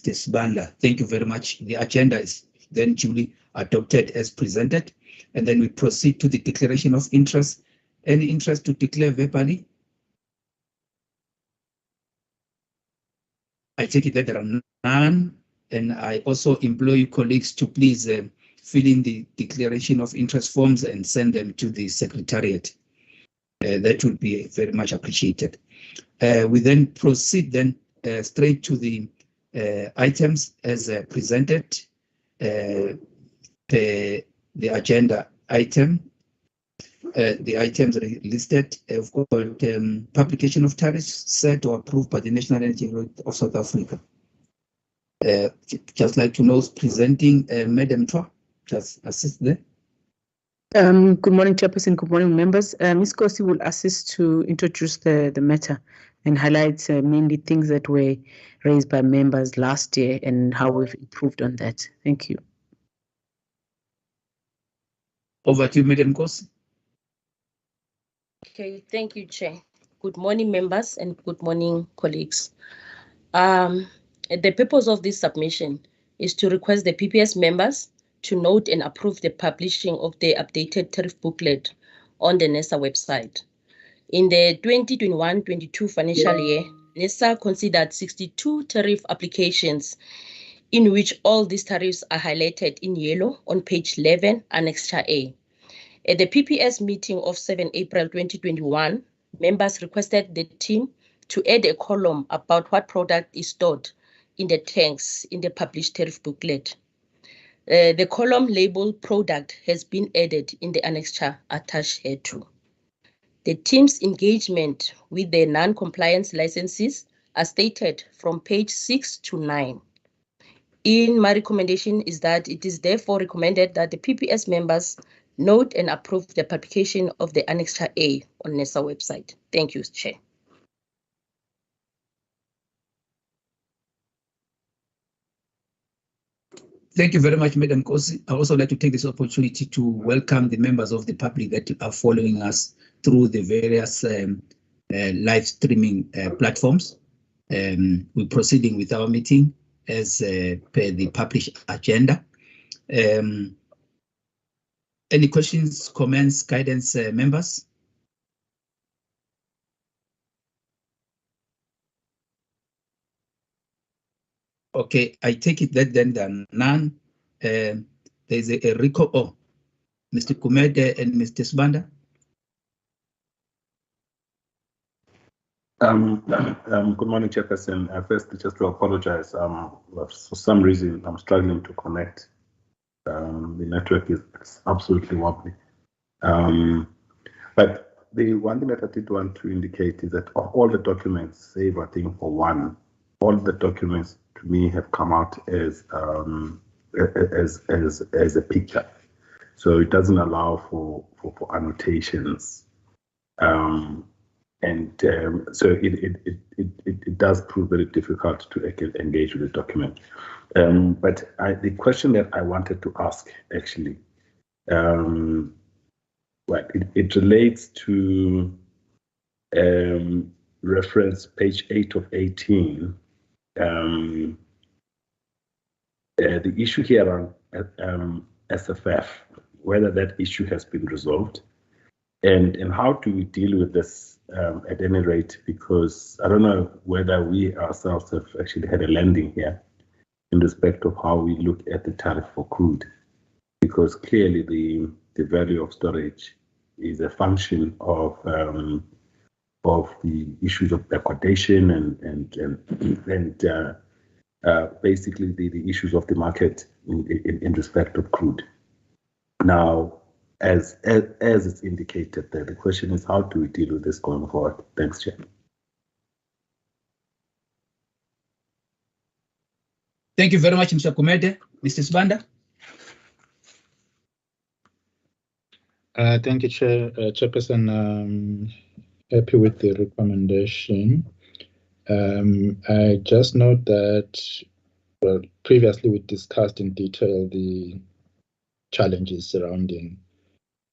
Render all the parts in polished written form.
Mr. Sibanda. Thank you very much. The agenda is then duly adopted as presented. And then we proceed to the declaration of interest. Any interest to declare verbally? I take it that there are none. And I also implore you colleagues to please fill in the declaration of interest forms and send them to the Secretariat. That would be very much appreciated. We then proceed then straight to the items as presented. The agenda item, the items listed, of course, publication of tariffs set or approved by the National Energy Authority of South Africa. Just like to know, presenting Madam Twa, just assist there. Good morning, Chairperson. Good morning, members. Ms. Kosi will assist to introduce the matter and highlight mainly things that were raised by members last year and how we've improved on that. Thank you. Over to you, Madam Kosi. Okay, thank you, Chair. Good morning, members, and good morning, colleagues. The purpose of this submission is to request the PPS members to note and approve the publishing of the updated tariff booklet on the NESA website. In the 2021-22 financial year, NESA considered 62 tariff applications, in which all these tariffs are highlighted in yellow on page 11, Annexure A. At the PPS meeting of 7 April 2021, members requested the team to add a column about what product is stored in the tanks in the published tariff booklet. The column labeled product has been added in the annexure attached here too. The team's engagement with the non-compliance licenses are stated from page 6 to 9. In my recommendation is that it is therefore recommended that the PPS members note and approve the publication of the Annexure A on NESA website. Thank you, Chair. Thank you very much, Madam Kosi. I also like to take this opportunity to welcome the members of the public that are following us through the various live streaming platforms. We're proceeding with our meeting as per the published agenda. Any questions, comments, guidance, members? Okay, I take it that then there are none. There's a recall. Oh, Mr. Kumede and Mr. Sibanda. Good morning, Chairperson. First, just to apologize. For some reason, I'm struggling to connect. The network is absolutely wobbly. But the one thing that I did want to indicate is that of all the documents, save I think for one, all the documents to me have come out as a picture, so it doesn't allow for annotations, so it does prove very difficult to engage with the document. But the question that I wanted to ask actually, it relates to reference page 8 of 18. The issue here on SFF, whether that issue has been resolved, and how do we deal with this at any rate, because I don't know whether we ourselves have actually had a landing here in respect of how we look at the tariff for crude, because clearly the value of storage is a function of the issues of accommodation and basically the issues of the market in respect of crude. Now, as it's indicated there, the question is, how do we deal with this going forward? Thanks, Chair. Thank you very much, Mr. Kumede. Mr. Sibanda. Thank you, Chairperson. Happy with the recommendation. I just note that, well, previously we discussed in detail the challenges surrounding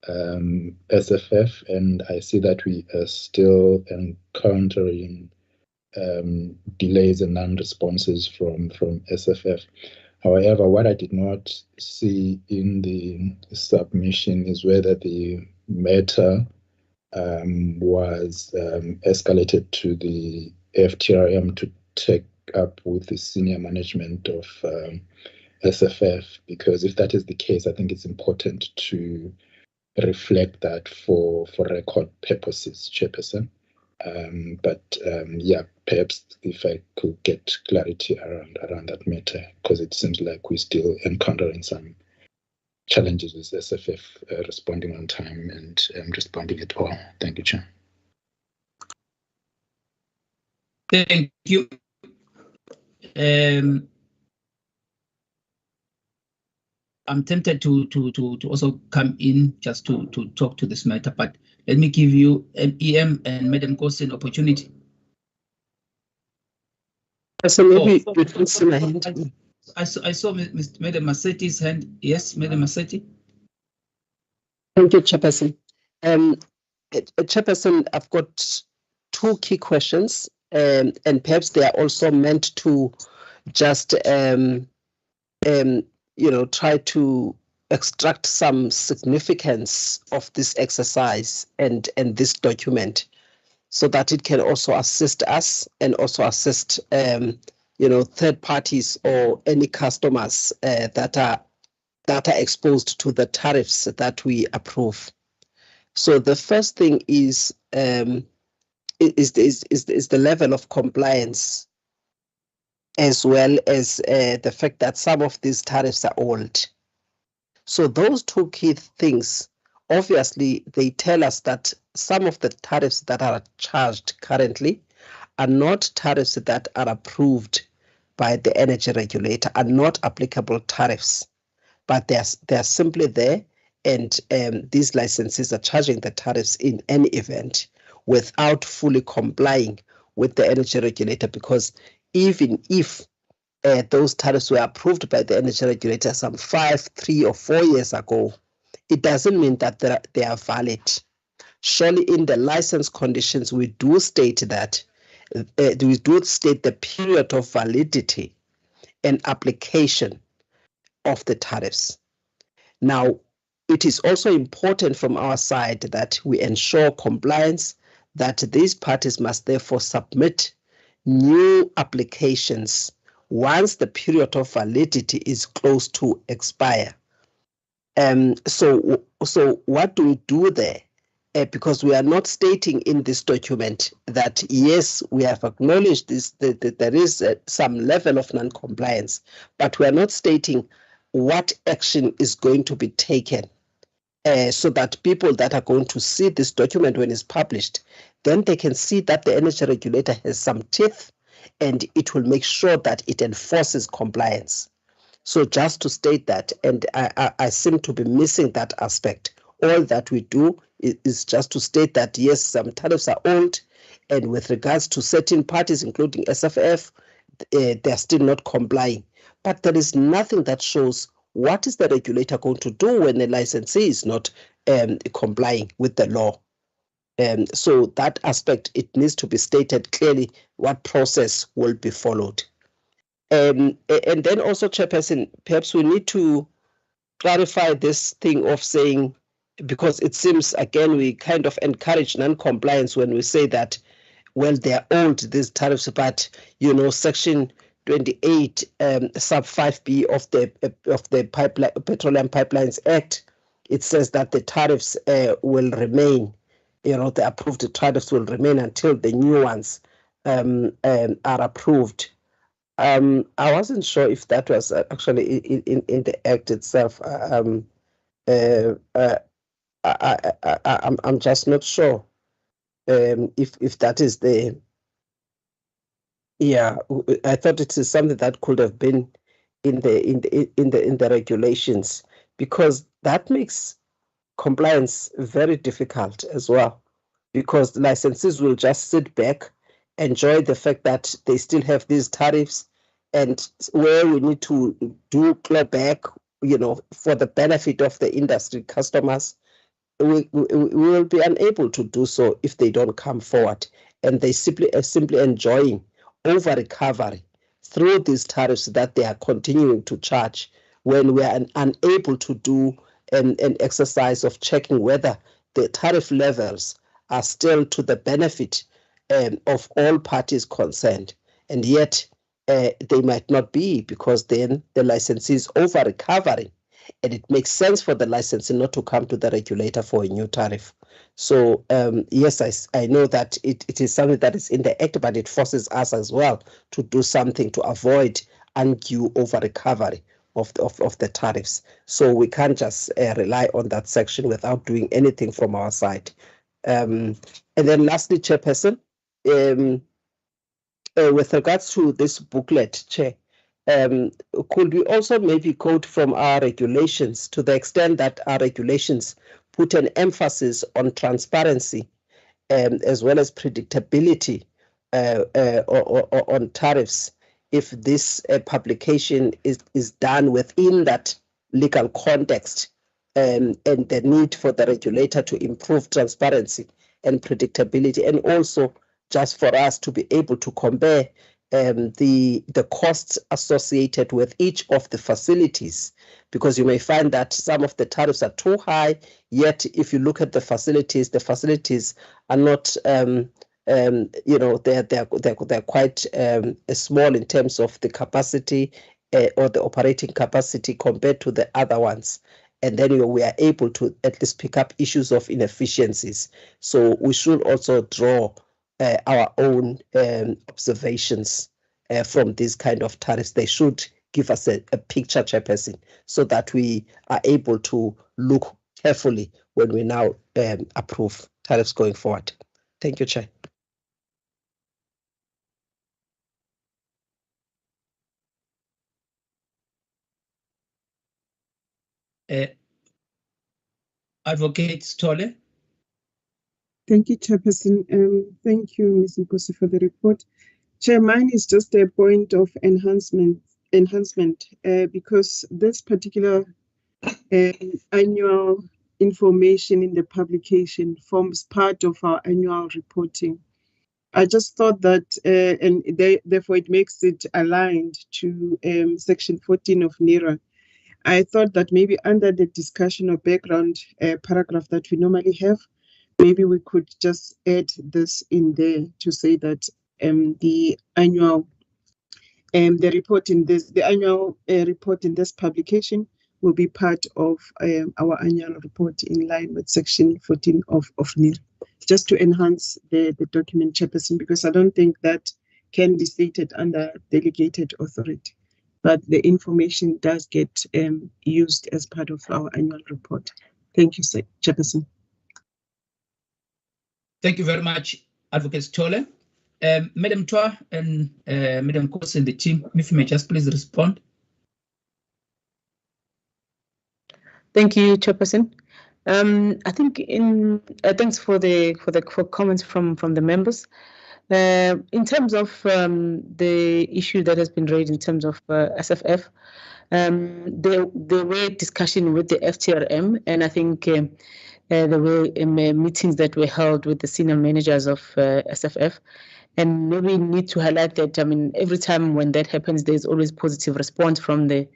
SFF, and I see that we are still encountering delays and non-responses from SFF. However, what I did not see in the submission is whether the matter was escalated to the FTRM to take up with the senior management of SFF, because if that is the case, I think it's important to reflect that for record purposes, Chairperson. Yeah, perhaps if I could get clarity around that matter, because it seems like we're still encountering some challenges with SFF responding on time and responding at all. Thank you, Chair. Thank you. I'm tempted to also come in just to talk to this matter, but let me give you EM and Madam Kosi an opportunity. So maybe you can see my hand. I saw Madam Massetti's hand. Yes, Madam Massetti. Thank you, Chairperson. Chairperson, I've got two key questions, and perhaps they are also meant to just try to extract some significance of this exercise and this document, so that it can also assist us and also assist third parties or any customers that are exposed to the tariffs that we approve. So the first thing is the level of compliance, as well as the fact that some of these tariffs are old. So those two key things, obviously, they tell us that some of the tariffs that are charged currently are not tariffs that are approved by the energy regulator, are not applicable tariffs, but they're simply there, and these licenses are charging the tariffs in any event without fully complying with the energy regulator, because even if those tariffs were approved by the energy regulator some 5, 3, or 4 years ago, it doesn't mean that they are valid. Surely in the license conditions, we do state that, we do state the period of validity and application of the tariffs. Now, it is also important from our side that we ensure compliance, that these parties must therefore submit new applications once the period of validity is close to expire. So what do we do there? Because we are not stating in this document that, yes, we have acknowledged this, that there is some level of non-compliance, but we are not stating what action is going to be taken, so that people that are going to see this document when it's published, then they can see that the energy regulator has some teeth, and it will make sure that it enforces compliance. So just to state that, and I seem to be missing that aspect. All that we do is just to state that, yes, some tariffs are old, and with regards to certain parties, including SFF, they're still not complying. But there is nothing that shows what is the regulator going to do when the licensee is not complying with the law. So that aspect, it needs to be stated clearly what process will be followed. And then also, Chairperson, perhaps we need to clarify this thing of saying, because it seems, again, we kind of encourage non-compliance when we say that, well, they're old, these tariffs, but, Section 28, sub 5B of the Petroleum Pipelines Act, it says that the tariffs will remain, the approved tariffs will remain until the new ones are approved. I wasn't sure if that was actually in the Act itself. I'm just not sure if that is the. Yeah, I thought it is something that could have been in the regulations, because that makes compliance very difficult as well, because licensees will just sit back, enjoy the fact that they still have these tariffs, and where we need to do clawback, for the benefit of the industry customers, we will be unable to do so if they don't come forward. and they simply enjoying over recovery through these tariffs that they are continuing to charge, when we are unable to do an exercise of checking whether the tariff levels are still to the benefit of all parties concerned. And yet they might not be, because then the licensee is over recovering, and it makes sense for the licensee not to come to the regulator for a new tariff. So yes, I know that it is something that is in the act, but it forces us as well to do something to avoid undue over recovery of the tariffs. So we can't just rely on that section without doing anything from our side. And then lastly, Chairperson, with regards to this booklet, Chair, could we also maybe quote from our regulations, to the extent that our regulations put an emphasis on transparency as well as predictability on tariffs, if this publication is done within that legal context, and the need for the regulator to improve transparency and predictability, and also just for us to be able to compare the costs associated with each of the facilities, because you may find that some of the tariffs are too high, yet if you look at the facilities are not they're quite small in terms of the capacity or the operating capacity compared to the other ones. And then we are able to at least pick up issues of inefficiencies. So we should also draw our own observations from these kind of tariffs. They should give us a picture, Chairperson, so that we are able to look carefully when we now approve tariffs going forward. Thank you, Chair. Advocate Stole. Thank you, Chairperson. Thank you, Ms. Nkosi, for the report. Chair, mine is just a point of enhancement, because this particular annual information in the publication forms part of our annual reporting. I just thought that, and therefore it makes it aligned to Section 14 of NERA. I thought that maybe under the discussion or background paragraph that we normally have, maybe we could just add this in there to say that the annual report in this publication will be part of our annual report in line with Section 14 of NERA, just to enhance the document, Chairperson, because I don't think that can be stated under delegated authority, but the information does get used as part of our annual report. Thank you, Chairperson. Thank you very much, Advocate Stole. Madam Twa and Madam Nkosi and the team, if you may just please respond. Thank you, Chairperson. I think thanks for comments from the members. In terms of the issue that has been raised in terms of SFF, there were discussion with the FTRM, and I think there were meetings that were held with the senior managers of SFF. And maybe need to highlight that, I mean, every time when that happens, there's always positive response from the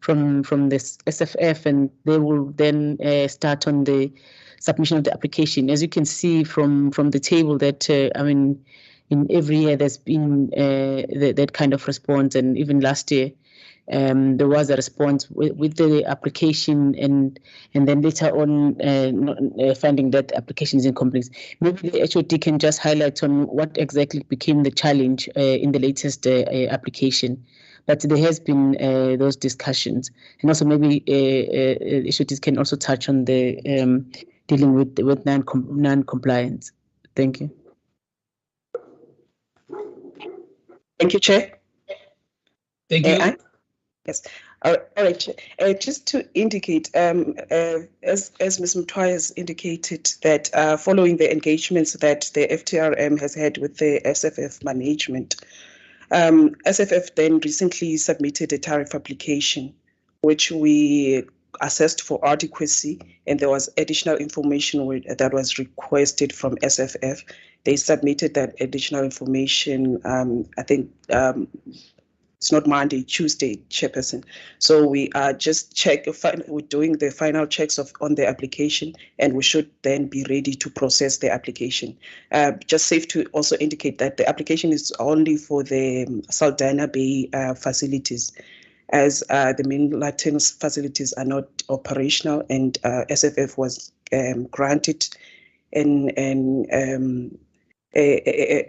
SFF, and they will then start on the submission of the application. As you can see from the table that, I mean, in every year there's been that kind of response, and even last year there was a response with the application, and then later on finding that the application is incomplete. Maybe the HOD can just highlight on what exactly became the challenge in the latest application. But there has been those discussions, and also maybe HODs can also touch on the dealing with non-compliance. Thank you. Thank you, Chair. Thank you. Yes. All right. Just to indicate, as Ms. Mtwai has indicated, that following the engagements that the FTRM has had with the SFF management, SFF then recently submitted a tariff application, which we assessed for adequacy, and there was additional information that was requested from SFF. They submitted that additional information, I think it's not Monday, Tuesday, Chairperson. So we are just we're doing the final checks on the application, and we should then be ready to process the application. Just safe to also indicate that the application is only for the Saldanha Bay facilities, as the main Latin facilities are not operational, and SFF was granted and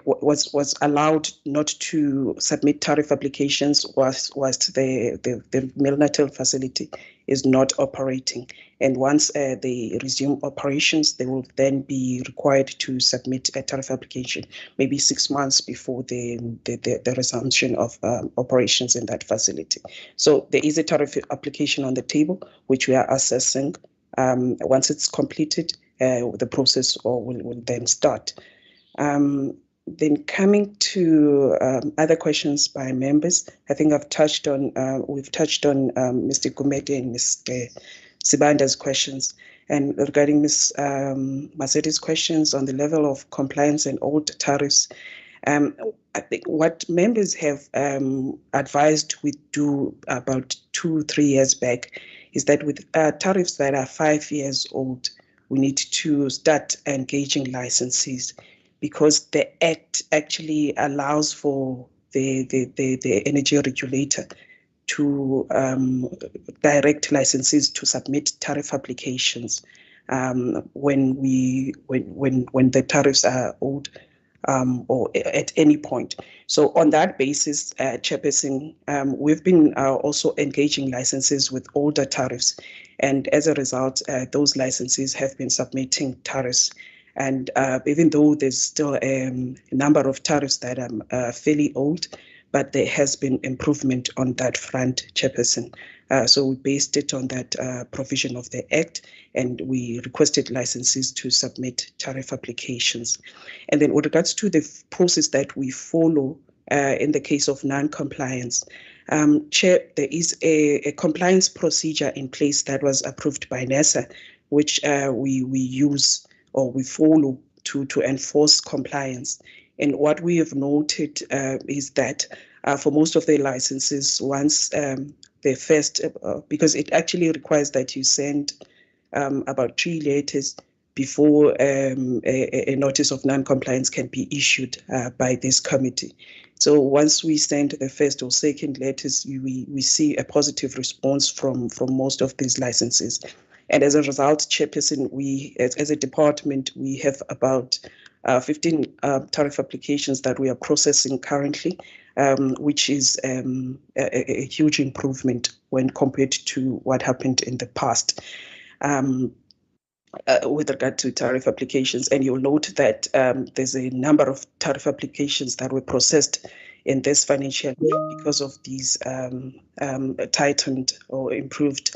was allowed not to submit tariff applications whilst the Milnatel facility is not operating. And once they resume operations, they will then be required to submit a tariff application, maybe 6 months before the resumption of operations in that facility. So there is a tariff application on the table, which we are assessing. Once it's completed, the process will then start. Then coming to other questions by members, I think we've touched on Mr. Gumede and Mr. Sibanda's questions, and regarding Ms. Maseti's questions on the level of compliance and old tariffs. I think what members have advised we do about 2-3 years back is that with tariffs that are 5 years old, we need to start engaging licensees, because the Act actually allows for the energy regulator to direct licensees to submit tariff applications when the tariffs are old or at any point. So on that basis, Chairperson, we've been also engaging licensees with older tariffs, and as a result, those licensees have been submitting tariffs. And even though there's still a number of tariffs that are fairly old, but there has been improvement on that front, Chairperson. So we based it on that provision of the Act, and we requested licensees to submit tariff applications. And then with regards to the process that we follow in the case of non-compliance, Chair, there is a compliance procedure in place that was approved by NERSA, which we use or we follow to enforce compliance. And what we have noted is that for most of the licenses, once the first, because it actually requires that you send about 3 letters before a notice of non-compliance can be issued by this committee. So once we send the first or second letters, we see a positive response from most of these licenses. And as a result, Chairperson, we, as a department, we have about 15 tariff applications that we are processing currently, which is a huge improvement when compared to what happened in the past with regard to tariff applications. And you'll note that there's a number of tariff applications that were processed in this financial year because of these tightened or improved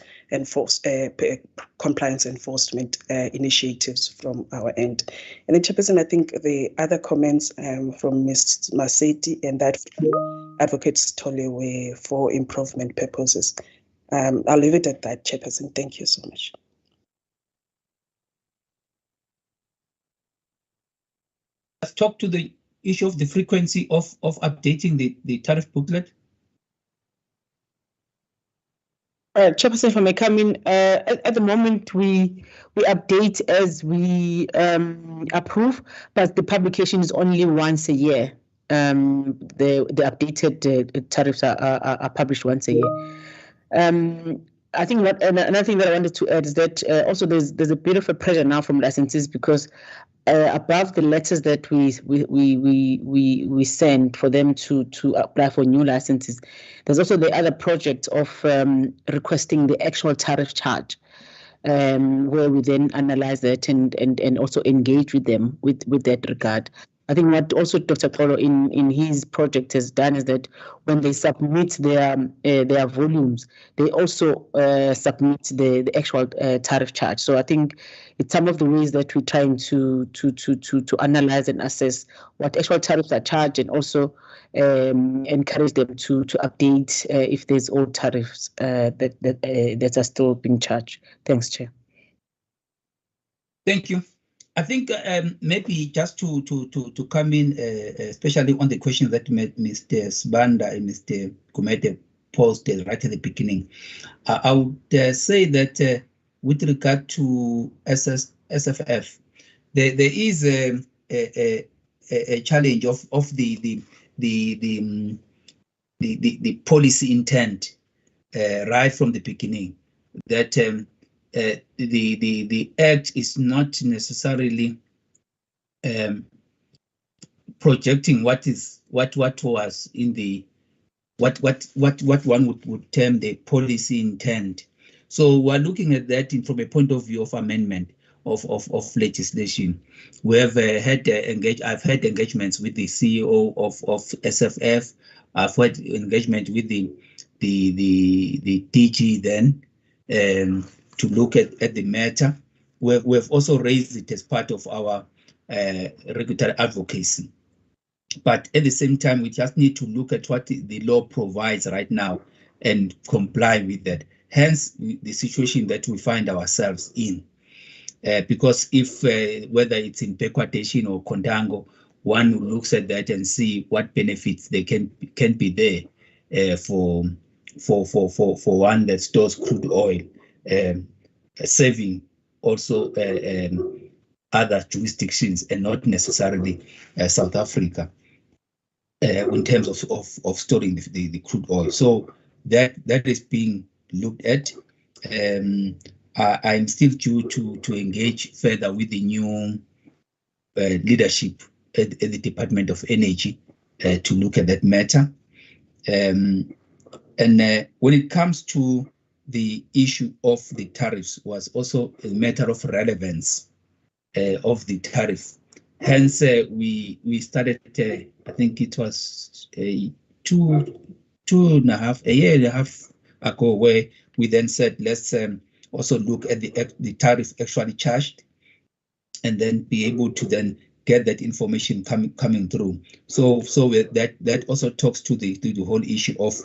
compliance enforcement initiatives from our end. And then, Chairperson, I think the other comments from Ms. Maseti and that from Advocate Sithole were for improvement purposes. I'll leave it at that, Chairperson. Thank you so much. Let's talk to the issue of the frequency of updating the tariff booklet. Chairperson, if I may come in, at the moment we update as we approve, but the publication is only once a year. The updated tariffs are published once a year. I think another thing that I wanted to add is that also there's a bit of a pressure now from licensees, because above the letters that we send for them to apply for new licenses, there's also the other project of requesting the actual tariff charge, where we then analyze that and also engage with them with that regard. I think what also Dr. Polo in his project has done is that when they submit their volumes, they also submit the actual tariff charge. So I think it's some of the ways that we're trying to analyze and assess what actual tariffs are charged, and also encourage them to update if there's old tariffs that are still being charged. Thanks, Chair. Thank you. I think maybe just to come in, especially on the question that Mr. Sibanda and Mr. Kumete posed right at the beginning, I would say that with regard to SFF, there is a challenge of the policy intent right from the beginning, that the act is not necessarily projecting what was in the what one would term the policy intent. So we're looking at that from a point of view of amendment of legislation. We have I've had engagements with the CEO of SFF. I've had engagement with the DG then to look at the matter. We've also raised it as part of our regulatory advocacy. But at the same time, we just need to look at what the law provides right now and comply with that. Hence, the situation that we find ourselves in. Because if, whether it's in backwardation or contango, one looks at that and see what benefits they can be there for one that stores crude oil, saving also other jurisdictions and not necessarily South Africa in terms of storing the crude oil. So that is being looked at. I'm still due to engage further with the new leadership at the Department of Energy to look at that matter. And when it comes to the issue of the tariffs, was also a matter of relevance of the tariff. Hence, we started, I think it was a year and a half ago, where we then said, let's also look at the tariff actually charged, and then be able to then get that information coming through. So that also talks to the whole issue of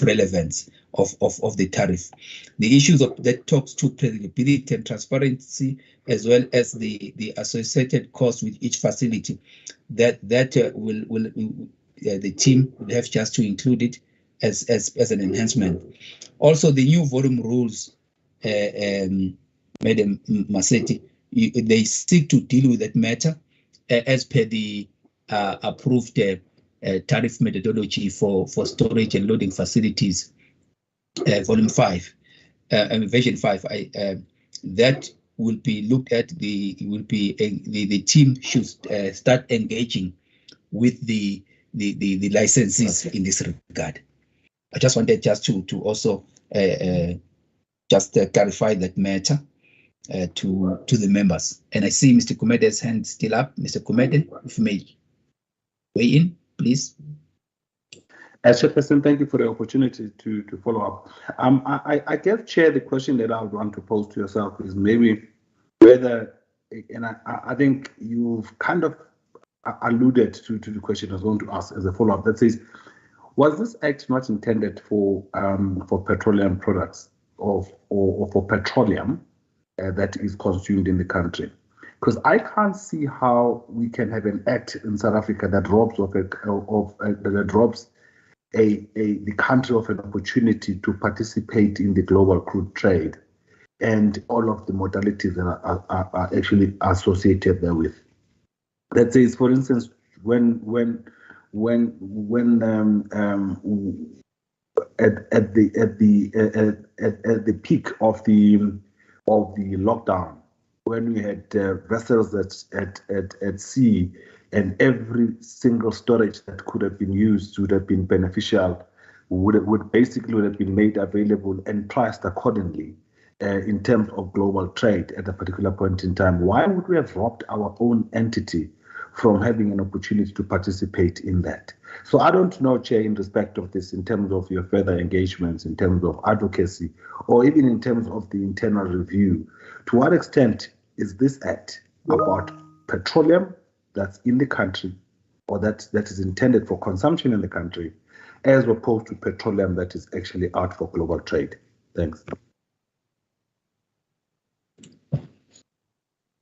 relevance of the tariff. The issues that talks to predictability and transparency, as well as the associated costs with each facility, that will the team will have just to include it as an enhancement. Also, the new volume rules, Madam Maseti, they seek to deal with that matter as per the approved tariff methodology for storage and loading facilities, volume 5, version 5. That will be looked at. The team should start engaging with the licensees in this regard. I just wanted to also just clarify that matter to the members. And I see Mr. Kumede's hand still up. Mr. Kumede, if you may weigh in, please. Chairperson, thank you for the opportunity to follow up. I guess, Chair, the question that I would want to pose to yourself is maybe whether, and I think you've kind of alluded to the question I was going to ask as a follow-up, that says, was this act not intended for petroleum products or for petroleum that is consumed in the country? Because I can't see how we can have an act in South Africa that robs the country of an opportunity to participate in the global crude trade and all of the modalities that are actually associated therewith. That says, for instance, when at the peak of the lockdown, when we had vessels at sea, and every single storage that could have been used would have been beneficial, would have been made available and priced accordingly in terms of global trade at a particular point in time. Why would we have robbed our own entity from having an opportunity to participate in that. So I don't know, Chair, in respect of this, in terms of your further engagements, in terms of advocacy, or even in terms of the internal review, to what extent is this act about petroleum that's in the country or that is intended for consumption in the country, as opposed to petroleum that is actually out for global trade? Thanks.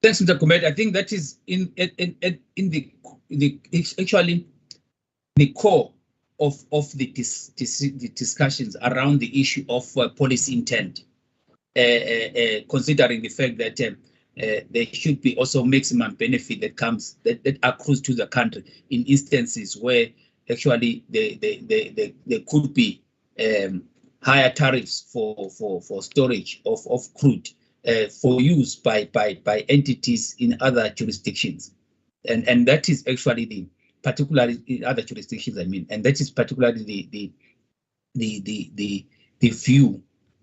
Thanks, Mr. Kumete. I think that is in actually the core of the discussions around the issue of policy intent, considering the fact that there should be also maximum benefit that accrues to the country in instances where actually there could be higher tariffs for storage of crude for use by entities in other jurisdictions, and that is actually particularly in other jurisdictions. I mean, and that is particularly the view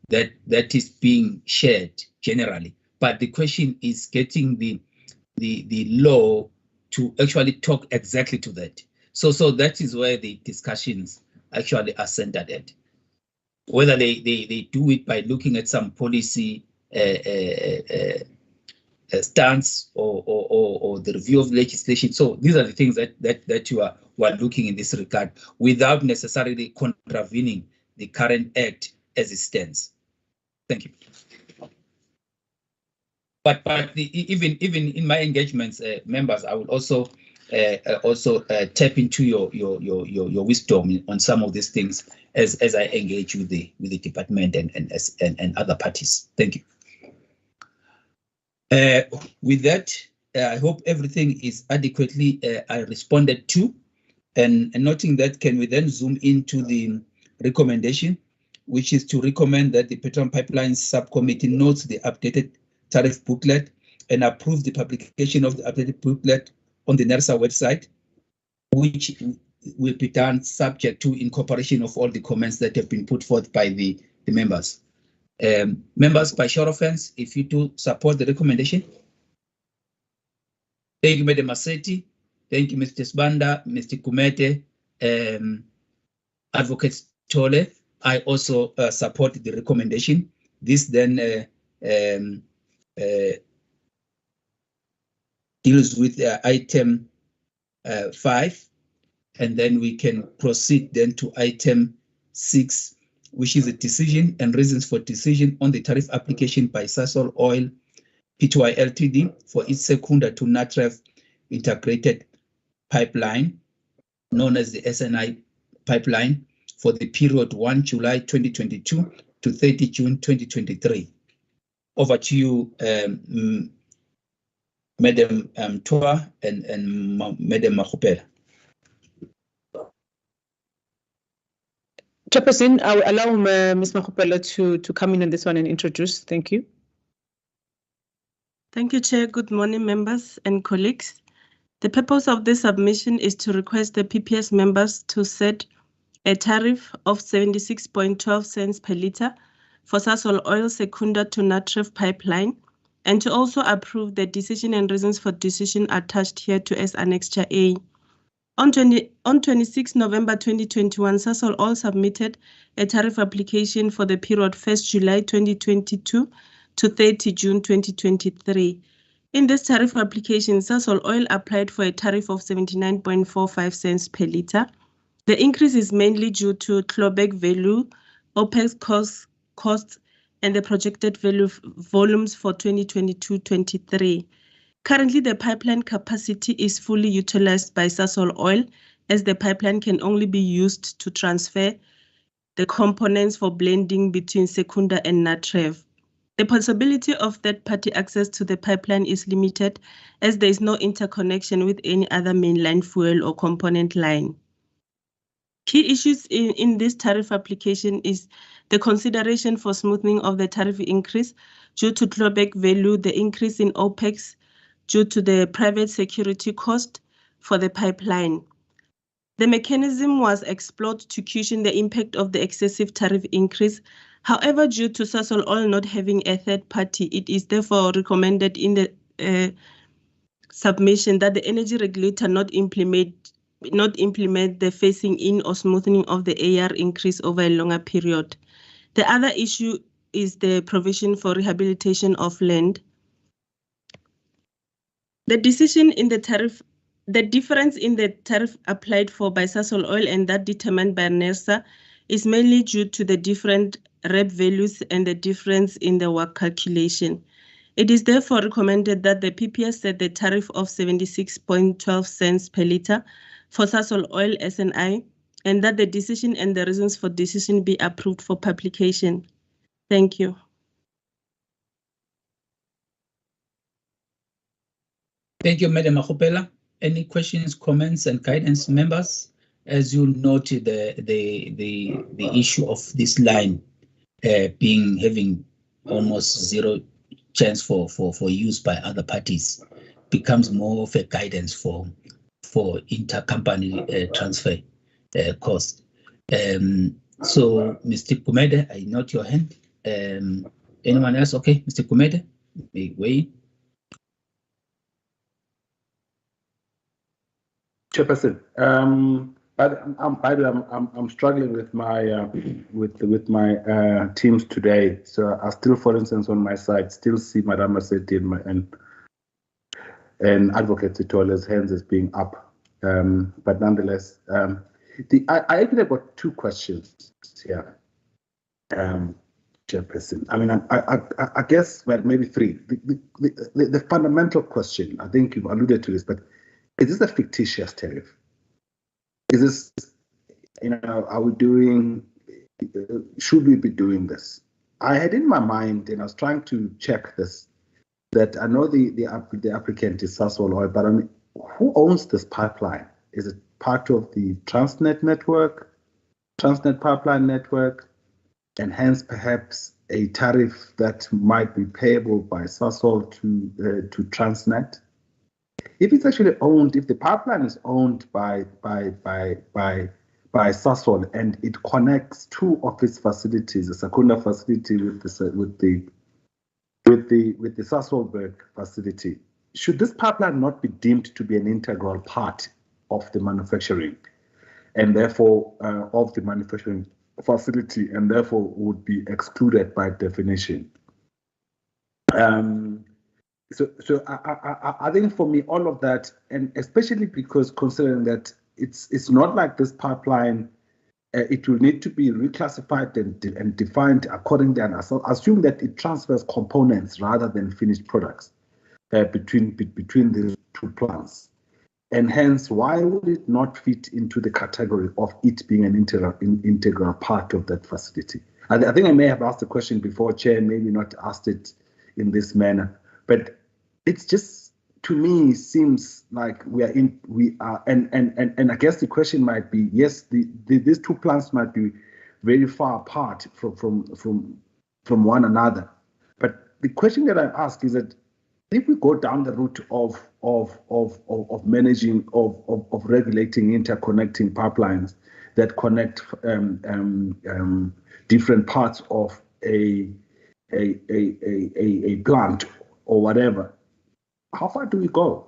that is being shared generally. But the question is getting the law to actually talk exactly to that. So that is where the discussions actually are centered at. Whether they do it by looking at some policy stance or the review of legislation. So these are the things that you are looking in this regard, without necessarily contravening the current act as it stands. Thank you. But even in my engagements, members, I will also tap into your wisdom on some of these things as I engage with the department and other parties. Thank you. With that, I hope everything is adequately responded to, and noting that, can we then zoom into the recommendation, which is to recommend that the Petroleum Pipelines Subcommittee notes the updated tariff booklet and approve the publication of the updated booklet on the NERSA website, which will be done subject to incorporation of all the comments that have been put forth by the members. Members, by show of hands, if you do support the recommendation. Thank you, Madam Maseti. Thank you, Mr. Sbanda, Mr. Kumete, Advocate Tole. I also support the recommendation. This then deals with item 5, and then we can proceed then to item 6, which is a decision and reasons for decision on the tariff application by Sasol Oil Pty Ltd for its secunda to Natref integrated pipeline, known as the SNI pipeline, for the period 1 July 2022 to 30 June 2023. Over to you, Madam Toa and Madam Mahupela. Chairperson, I will allow Ms. Mahupela to come in on this one and introduce. Thank you. Thank you, Chair. Good morning, members and colleagues. The purpose of this submission is to request the PPS members to set a tariff of 76.12 cents per litre for Sasol Oil Secunda to Natref pipeline, and to also approve the decision and reasons for decision attached here to as Annexure A. On 26 November 2021, Sasol Oil submitted a tariff application for the period 1st July 2022 to 30 June 2023. In this tariff application, Sasol Oil applied for a tariff of 79.45 cents per litre. The increase is mainly due to clawback value, OPEX costs, and the projected volumes for 2022-23. Currently, the pipeline capacity is fully utilized by Sasol Oil, as the pipeline can only be used to transfer the components for blending between Secunda and Natref. The possibility of third-party access to the pipeline is limited, as there is no interconnection with any other mainline fuel or component line. Key issues in this tariff application is the consideration for smoothing of the tariff increase due to clawback value, the increase in OPEX due to the private security cost for the pipeline. The mechanism was explored to cushion the impact of the excessive tariff increase. However, due to Sasol Oil not having a third party, it is therefore recommended in the submission that the energy regulator not implement the phasing in or smoothing of the AR increase over a longer period. The other issue is the provision for rehabilitation of land. The decision in the tariff, the difference in the tariff applied for by Sasol Oil and that determined by NERSA is mainly due to the different REP values and the difference in the work calculation. It is therefore recommended that the PPS set the tariff of 76.12 cents per litre for Sasol Oil SNI, and that the decision and the reasons for decision be approved for publication. Thank you. Thank you, Madam Akopela. Any questions, comments, and guidance, members? As you noted, the issue of this line having almost zero chance for use by other parties becomes more of a guidance for intercompany transfer cost. So, Mr. Kumede, I note your hand. Anyone else? Okay, Mr. Kumede, wait. Chairperson, but I'm struggling with my teams today. So I still, for instance, on my side, still see Madam Maseti and Advocate Sitola's hands as being up. But nonetheless, I actually got two questions here, Chairperson. I mean, I guess, well, maybe three. The fundamental question, I think you've alluded to this, but is this a fictitious tariff? Is this, are we doing, should we be doing this? I had in my mind, and I was trying to check this, that I know the applicant is Sasol Oil, but I mean, who owns this pipeline? Is it part of the Transnet network, Transnet pipeline network, and hence perhaps a tariff that might be payable by Sasol to Transnet? If it's actually owned, if the pipeline is owned by Sasol and it connects two of its facilities, the Secunda facility with the Sasolburg facility, should this pipeline not be deemed to be an integral part of the manufacturing, and therefore of the manufacturing facility, and therefore would be excluded by definition? So I think for me, all of that, and especially because considering that it's not like this pipeline, it will need to be reclassified and defined accordingly, and assume that it transfers components rather than finished products between the two plants. And hence, why would it not fit into the category of it being an integral part of that facility? I think I may have asked the question before, Chair, maybe not asked it in this manner, but it's just, to me, seems like we are, and I guess the question might be, yes, these two plants might be very far apart from one another, but the question that I ask is that if we go down the route of managing, of regulating, interconnecting pipelines that connect different parts of a plant or whatever, how far do we go?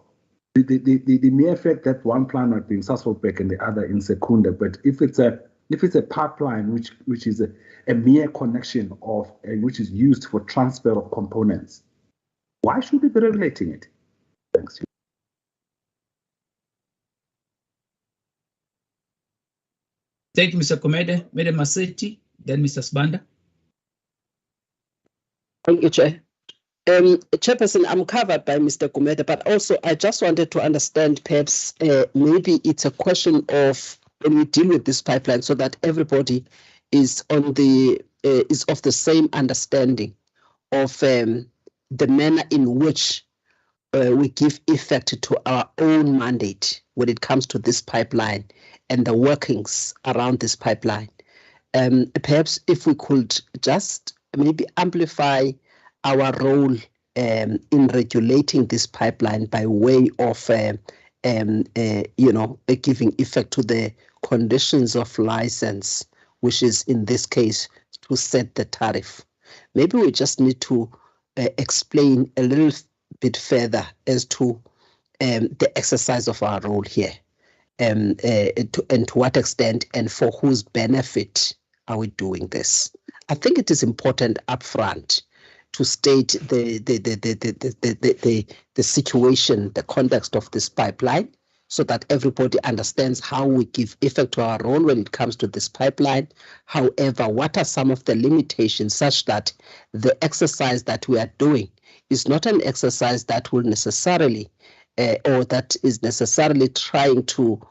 The mere fact that one plant might be in Sasolburg and the other in Secunda, but if it's a pipeline which is a mere connection of which is used for transfer of components, why should we be regulating it? Thanks. Thank you, Mr. Kumede. Madam Maseti, then Mr. Sibanda. Thank you, Chair. Chairperson, I'm covered by Mr. Kumede, but also I just wanted to understand, perhaps maybe it's a question of when we deal with this pipeline, so that everybody is on is of the same understanding of the manner in which we give effect to our own mandate when it comes to this pipeline and the workings around this pipeline. Perhaps if we could just maybe amplify our role in regulating this pipeline by way of, giving effect to the conditions of license, which is in this case to set the tariff. Maybe we just need to explain a little bit further as to the exercise of our role here, and to what extent and for whose benefit are we doing this. I think it is important upfront to state the situation, the context of this pipeline, so that everybody understands how we give effect to our role when it comes to this pipeline. However, what are some of the limitations such that the exercise that we are doing is not an exercise that will necessarily or that is necessarily trying to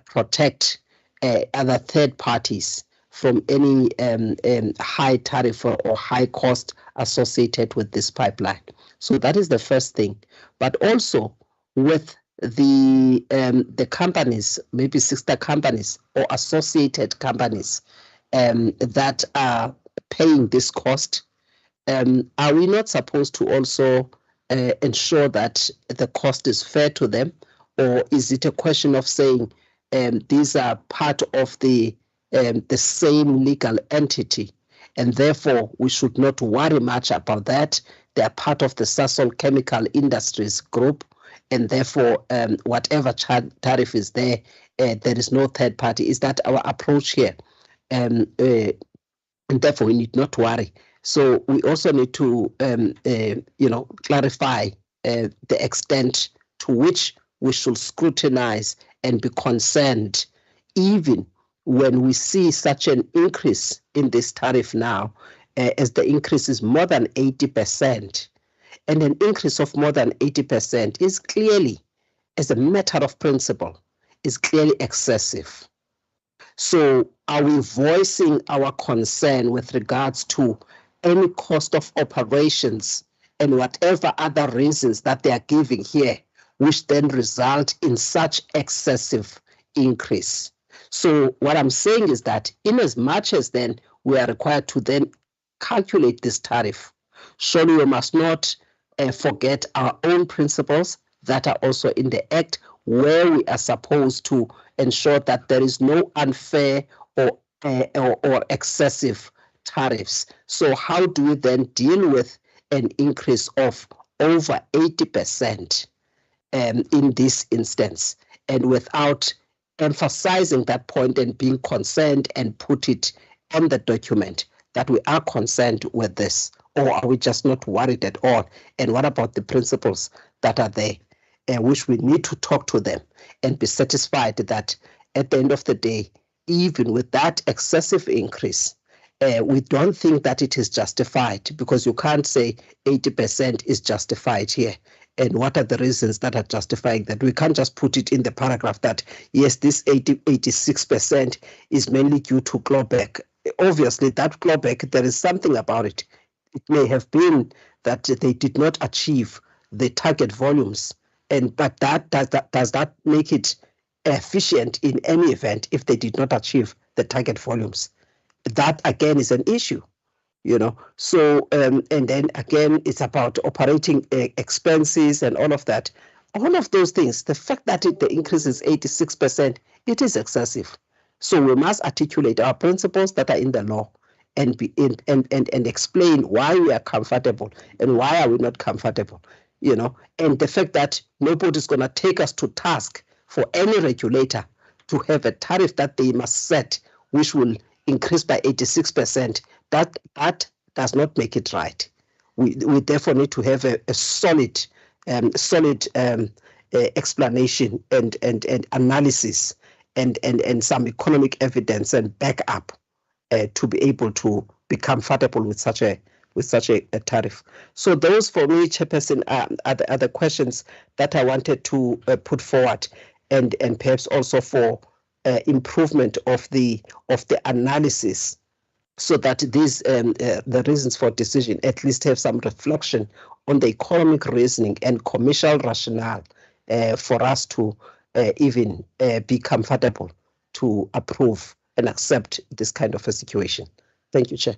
protect other third parties from any high tariff or high cost associated with this pipeline. So that is the first thing. But also with the companies, maybe sister companies or associated companies that are paying this cost, are we not supposed to also ensure that the cost is fair to them? Or is it a question of saying these are part of the same legal entity, and therefore we should not worry much about that? They are part of the Sasol Chemical Industries Group, and therefore whatever tariff is there, there is no third party. Is that our approach here? And therefore we need not worry. So we also need to clarify the extent to which we should scrutinize and be concerned, even when we see such an increase in this tariff now, as the increase is more than 80%. And an increase of more than 80% is clearly, as a matter of principle, is clearly excessive. So are we voicing our concern with regards to any cost of operations and whatever other reasons that they are giving here, which then result in such excessive increase? So what I'm saying is that in as much as then we are required to then calculate this tariff, surely we must not forget our own principles that are also in the Act, where we are supposed to ensure that there is no unfair or excessive tariffs. So how do we then deal with an increase of over 80% in this instance, and without emphasizing that point and being concerned and put it on the document that we are concerned with this? Or are we just not worried at all? And what about the principles that are there, which we need to talk to them and be satisfied that at the end of the day, even with that excessive increase, we don't think that it is justified, because you can't say 80% is justified here. And what are the reasons that are justifying that? We can't just put it in the paragraph that, yes, this 86% is mainly due to clawback. Obviously, that clawback, there is something about it. It may have been that they did not achieve the target volumes, but that does that make it efficient in any event if they did not achieve the target volumes? That again is an issue, So and then again, it's about operating expenses and all of that. All of those things. The fact that the increase is 86%, it is excessive. So we must articulate our principles that are in the law and explain why we are comfortable and why are we not comfortable, and the fact that nobody's going to take us to task for any regulator to have a tariff that they must set, which will increase by 86%, that does not make it right. We therefore need to have a solid explanation and analysis and some economic evidence and backup to be able to be comfortable with such a tariff. So those, for me, Chairperson, are the questions that I wanted to put forward, and perhaps also for improvement of the analysis, so that these the reasons for decision at least have some reflection on the economic reasoning and commercial rationale for us to even be comfortable to approve and accept this kind of a situation. Thank you, Chair.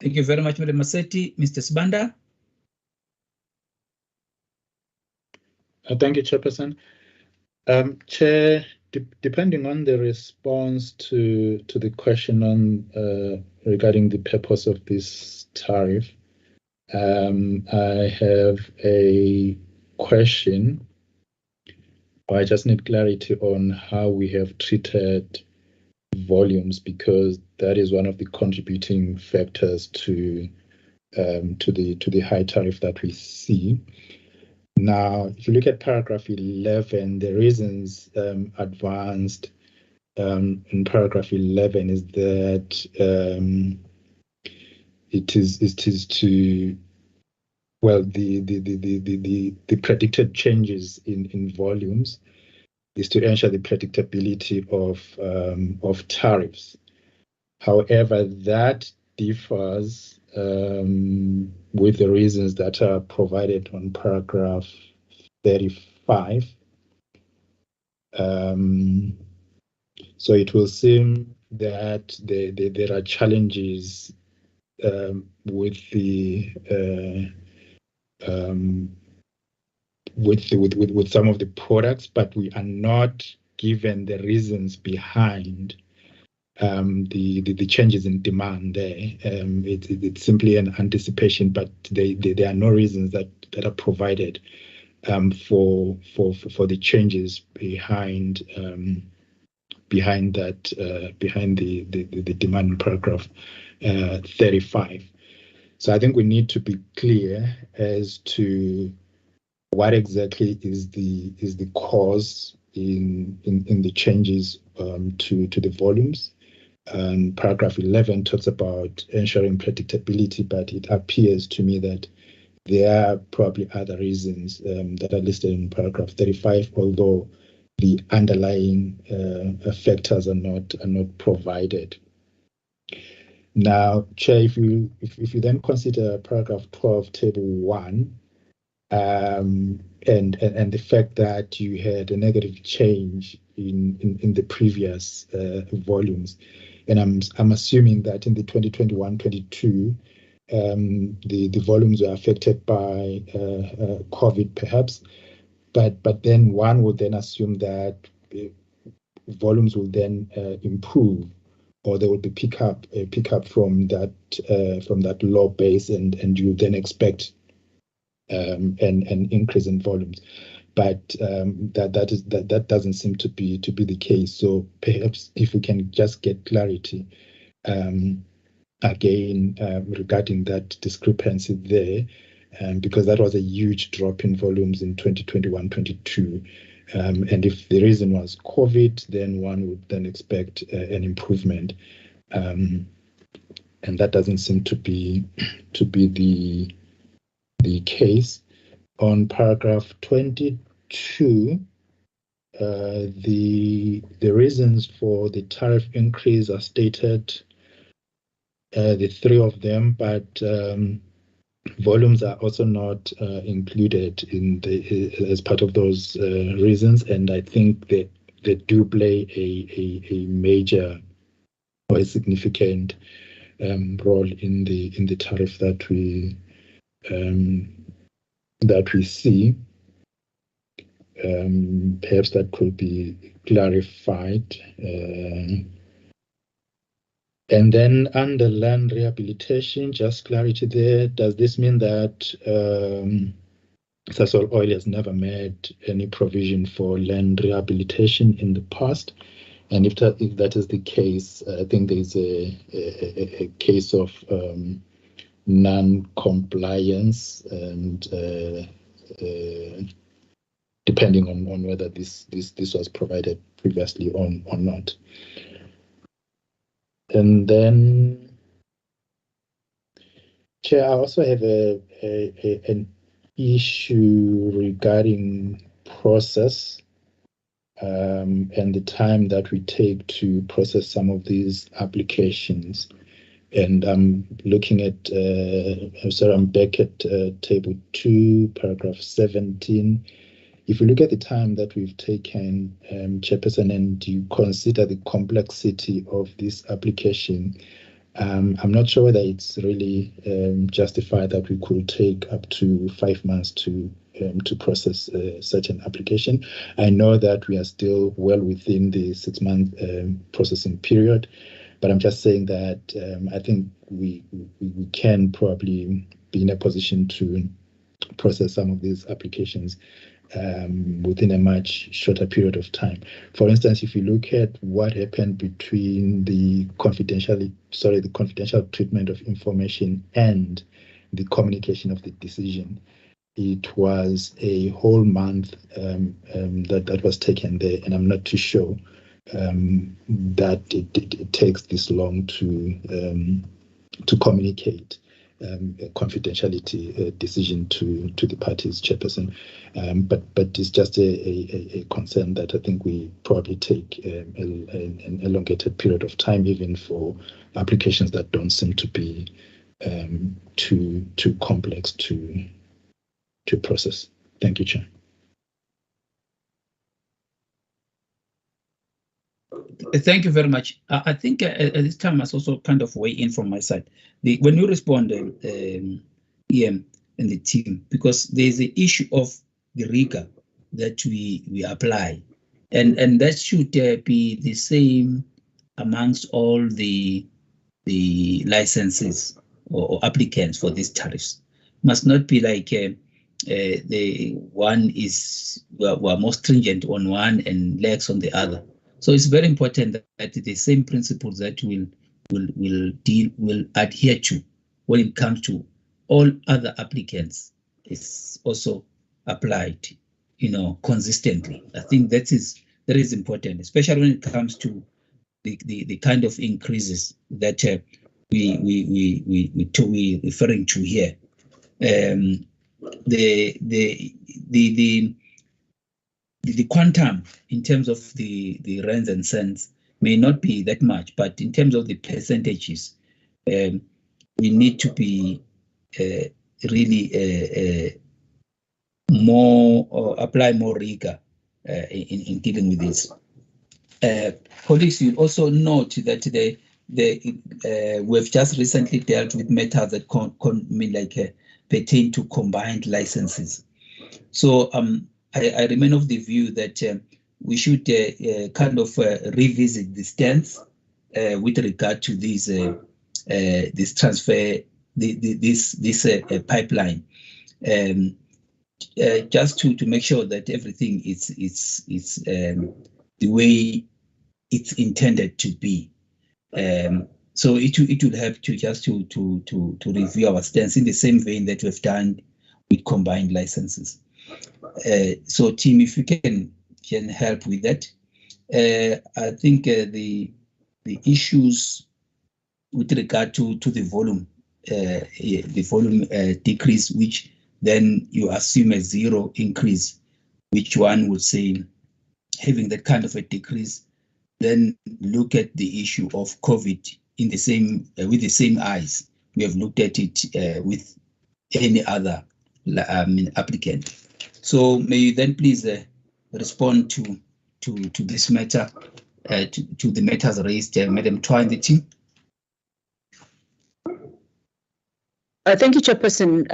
Thank you very much, Madam Maseti. Mr. Sibanda. Thank you, Chairperson. Chair, depending on the response to the question on regarding the purpose of this tariff, I have a question. I just need clarity on how we have treated volumes, because that is one of the contributing factors to the high tariff that we see. Now, if you look at paragraph 11, the reasons advanced in paragraph 11 is that it is to, well, the predicted changes in volumes is to ensure the predictability of tariffs. However, that differs with the reasons that are provided on paragraph 35. So it will seem that there are challenges with some of the products, but we are not given the reasons behind the changes in demand there. It's simply an anticipation, but there are no reasons that are provided for the changes behind the demand in paragraph 35. So I think we need to be clear as to what exactly is the cause in the changes to the volumes. Paragraph 11 talks about ensuring predictability, but it appears to me that there are probably other reasons that are listed in paragraph 35, although the underlying factors are not provided. Now, Chair, if you then consider paragraph 12, table 1, and the fact that you had a negative change in the previous volumes, and I'm assuming that in the 2021-22 the volumes were affected by COVID, perhaps, but then one would then assume that volumes will then improve, or there will be pick up from that low base, and you then expect an increase in volumes. But that doesn't seem to be the case. So perhaps if we can just get clarity again regarding that discrepancy there, because that was a huge drop in volumes in 2021-22. And if the reason was COVID, then one would then expect an improvement, and that doesn't seem to be the case. On paragraph 22, the reasons for the tariff increase are stated, the three of them, but volumes are also not included in as part of those reasons, and I think that they do play a major or a significant role in the tariff that we see. Perhaps that could be clarified. And then under land rehabilitation, just clarity there. Does this mean that Sasol Oil has never made any provision for land rehabilitation in the past? And if that is the case, I think there is a case of non-compliance, and depending on whether this was provided previously or not. And then, Chair, I also have an issue regarding process and the time that we take to process some of these applications. And I'm looking at, I'm back at table 2, paragraph 17. If you look at the time that we've taken, Chairperson, and you consider the complexity of this application, I'm not sure whether it's really justified that we could take up to 5 months to process such an application. I know that we are still well within the 6-month processing period, but I'm just saying that I think we can probably be in a position to process some of these applications within a much shorter period of time. For instance, if you look at what happened between the confidential treatment of information and the communication of the decision, it was a whole month that was taken there, and I'm not too sure that it takes this long to communicate a confidentiality decision to the parties, Chairperson. But it's just a concern that I think we probably take an elongated period of time, even for applications that don't seem to be too complex to process. Thank you, Chair. Thank you very much. I think at this time I must also kind of weigh in from my side. When you respond, EM and the team, because there's the issue of the rigor that we apply, and that should be the same amongst all the licenses or applicants for these tariffs. Must not be like the one is we're more stringent on one and lax on the other. So it's very important that the same principles that will adhere to when it comes to all other applicants is also applied, consistently. I think that is important, especially when it comes to the kind of increases that we referring to here. The quantum in terms of the rands and cents may not be that much, but in terms of the percentages, we need to be really more or apply more rigor in dealing with this. Colleagues, you also note that we've just recently dealt with matters that pertain to combined licenses. So I remain of the view that we should kind of revisit the stance with regard to this transfer, this pipeline, just to make sure that everything is the way it's intended to be. So it would help to just to review our stance in the same vein that we've done with combined licenses. So team, if you can help with that. I think the issues with regard to the volume decrease, which then you assume a zero increase, which one would say having that kind of a decrease, then look at the issue of COVID in the same with the same eyes we have looked at it with any other applicant. So may you then please respond to this matter, to the matters raised, Madam Twa and the team. Thank you, Chairperson.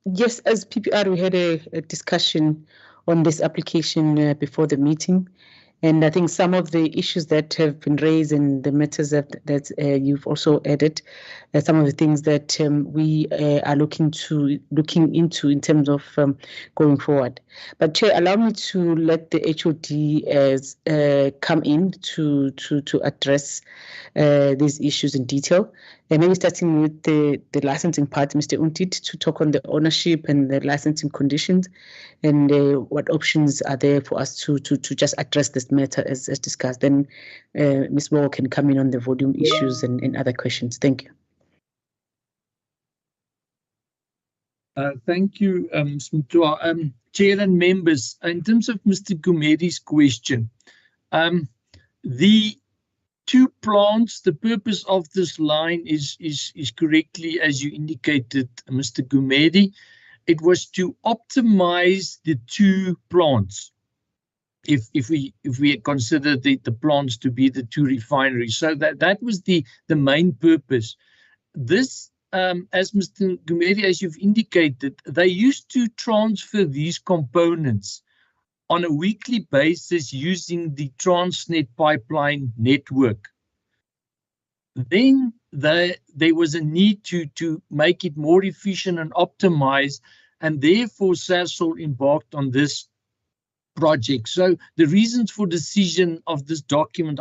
Yes, as PPR, we had a discussion on this application before the meeting. And I think some of the issues that have been raised and the matters that you've also added, some of the things that we are looking into in terms of going forward. But Chair, allow me to let the HOD come in to address these issues in detail. And maybe starting with the licensing part, Mr. Untit, to talk on the ownership and the licensing conditions, and what options are there for us to just address this matter as discussed. Then Ms. Moore can come in on the volume issues and other questions. Thank you. Thank you, Ms. Mtua. Chair and members, in terms of Mr. Gumedi's question, the two plants, the purpose of this line is correctly, as you indicated, Mr. Gumedi. It was to optimize the two plants. If we consider the plants to be the two refineries, so that was the main purpose. This, as Mr. Gumedi, as you've indicated, they used to transfer these components on a weekly basis using the Transnet pipeline network. Then there was a need to make it more efficient and optimized, and therefore Sasol embarked on this project. So the reasons for decision of this document,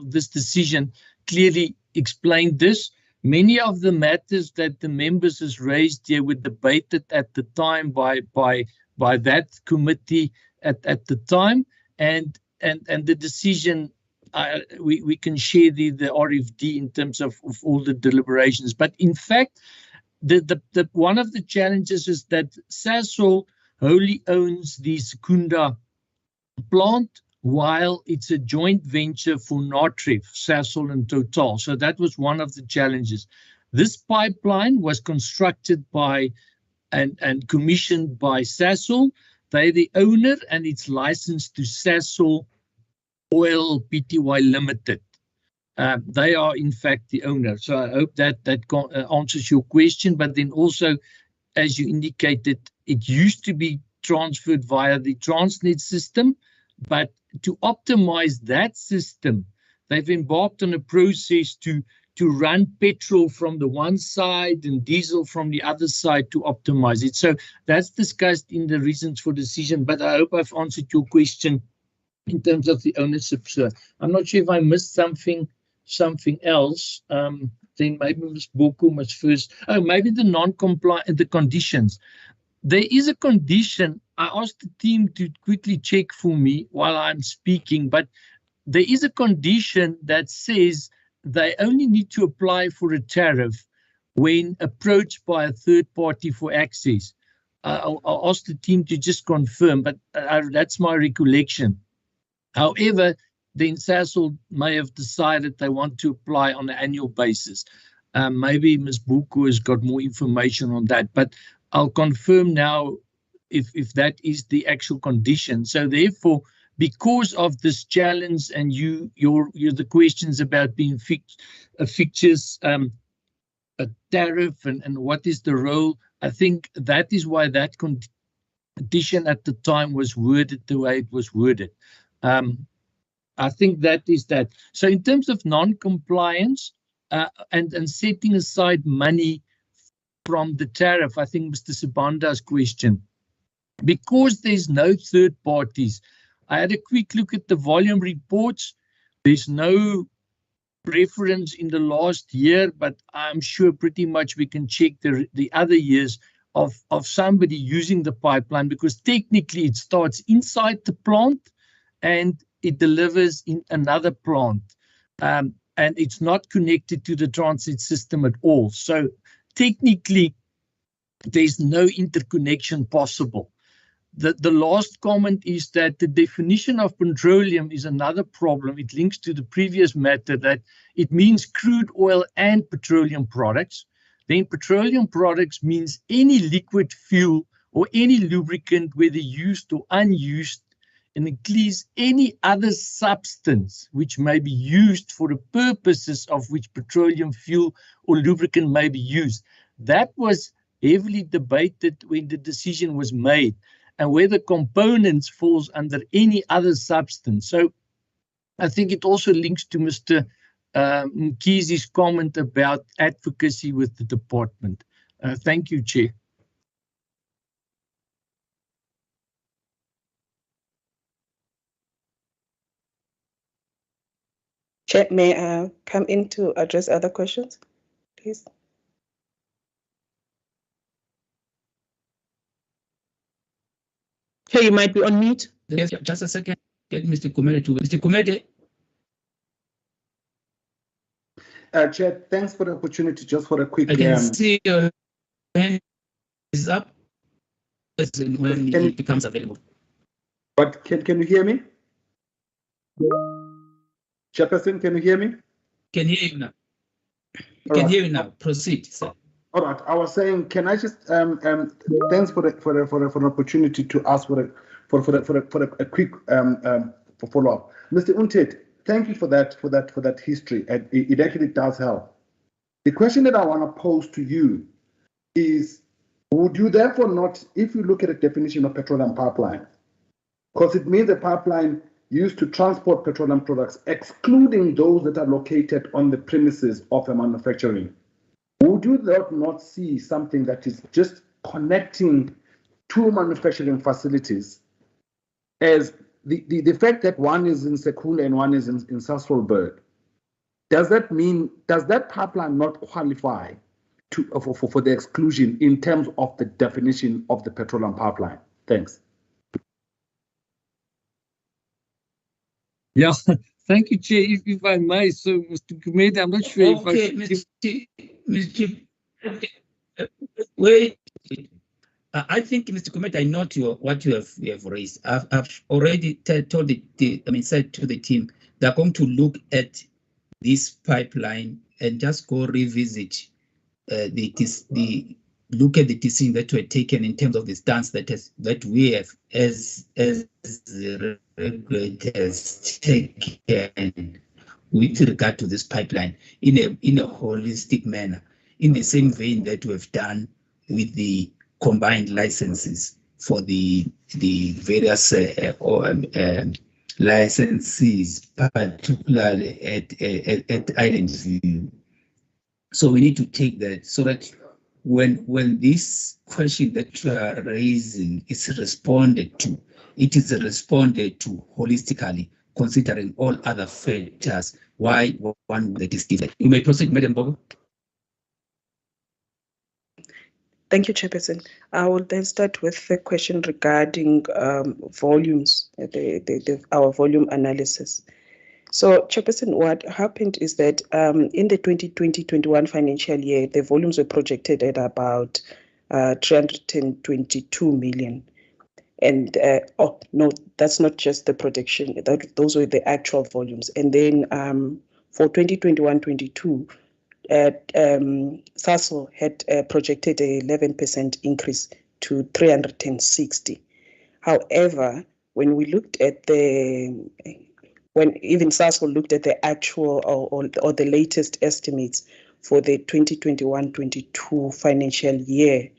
this decision clearly explained this. Many of the matters that the members has raised here were debated at the time by that committee at the time, and the decision, we can share the RFD in terms of all the deliberations. But in fact, the one of the challenges is that Sasol wholly owns the Secunda plant, while it's a joint venture for Natref, Sasol and Total. So that was one of the challenges. This pipeline was constructed by and commissioned by Sasol. They're the owner, and it's licensed to Sasol Oil Pty Limited. They are in fact the owner. So I hope that answers your question. But then also, as you indicated, it used to be transferred via the Transnet system, but to optimize that system, they've embarked on a process to run petrol from the one side and diesel from the other side to optimize it. So that's discussed in the reasons for decision, but I hope I've answered your question in terms of the ownership, sir. I'm not sure if I missed something else. Then maybe Ms. Boko must first. Oh, maybe the non-compliant, the conditions. There is a condition. I asked the team to quickly check for me while I'm speaking, but there is a condition that says they only need to apply for a tariff when approached by a third party for access. I'll ask the team to just confirm, but that's my recollection. However, then Sasol may have decided they want to apply on an annual basis. Maybe Ms. Buku has got more information on that, but I'll confirm now if that is the actual condition. So therefore, because of this challenge and the questions about being fixtures, a tariff and what is the role, I think that is why that condition at the time was worded the way it was worded. I think that is that. So in terms of non-compliance and setting aside money from the tariff, I think Mr. Sibanda's question, because there's no third parties, I had a quick look at the volume reports. There's no reference in the last year, but I'm sure pretty much we can check the other years of somebody using the pipeline, because technically it starts inside the plant and it delivers in another plant. And it's not connected to the transit system at all. So technically, there's no interconnection possible. The last comment is that the definition of petroleum is another problem. It links to the previous matter that it means crude oil and petroleum products. Then petroleum products means any liquid fuel or any lubricant, whether used or unused, and includes any other substance which may be used for the purposes of which petroleum fuel or lubricant may be used. That was heavily debated when the decision was made, and whether components falls under any other substance. So I think it also links to Mr. Mkhizi's comment about advocacy with the department. Thank you, Chair. Chair, may I come in to address other questions, please? Hey, you might be on mute. Yes, just a second. Get Mr. Kumede to Mr. Kumede. Chair, thanks for the opportunity. Just for a quick. I can see your hand is up when it becomes available. But can you hear me? Chairperson, can you hear me? Can hear you now. Hear you now. Proceed, sir. All right. I was saying, can I just thanks for the opportunity to ask for a quick follow up, Mr. Untitled. Thank you for that history, and it actually does help. The question that I want to pose to you is: would you therefore not, if you look at the definition of petroleum pipeline, because it means a pipeline used to transport petroleum products, excluding those that are located on the premises of a manufacturing, would you not see something that is just connecting two manufacturing facilities as the fact that one is in Sekunda and one is in Sasolburg? Does that pipeline not qualify for the exclusion in terms of the definition of the petroleum pipeline? Thanks. Yeah, thank you, Chair. If I may, so Mr. Gumede, I'm not sure if Mr. Wait. I think, Mr. Gumede, I note what you have raised. I've already said to the team, they're going to look at this pipeline and just go revisit look at the decision that were taken in terms of the stance that we have as the regulators taken with regard to this pipeline in a holistic manner, in the same vein that we've done with the combined licenses for the various licenses, particularly at Island View. So we need to take that so that when this question that you are raising is responded to, it is responded to holistically, considering all other factors why one that is different. You may proceed, Madam Bogo. Thank you, Chairperson. I will then start with the question regarding volumes, our volume analysis. So, Chairperson, what happened is that in the 2020-21 financial year, the volumes were projected at about 322 million. And, oh, no, that's not just the projection. Those were the actual volumes. And then for 2021-22, Sasol had projected an 11% increase to 360. However, when we looked at when even Sasol looked at the actual or the latest estimates for the 2021-22 financial year,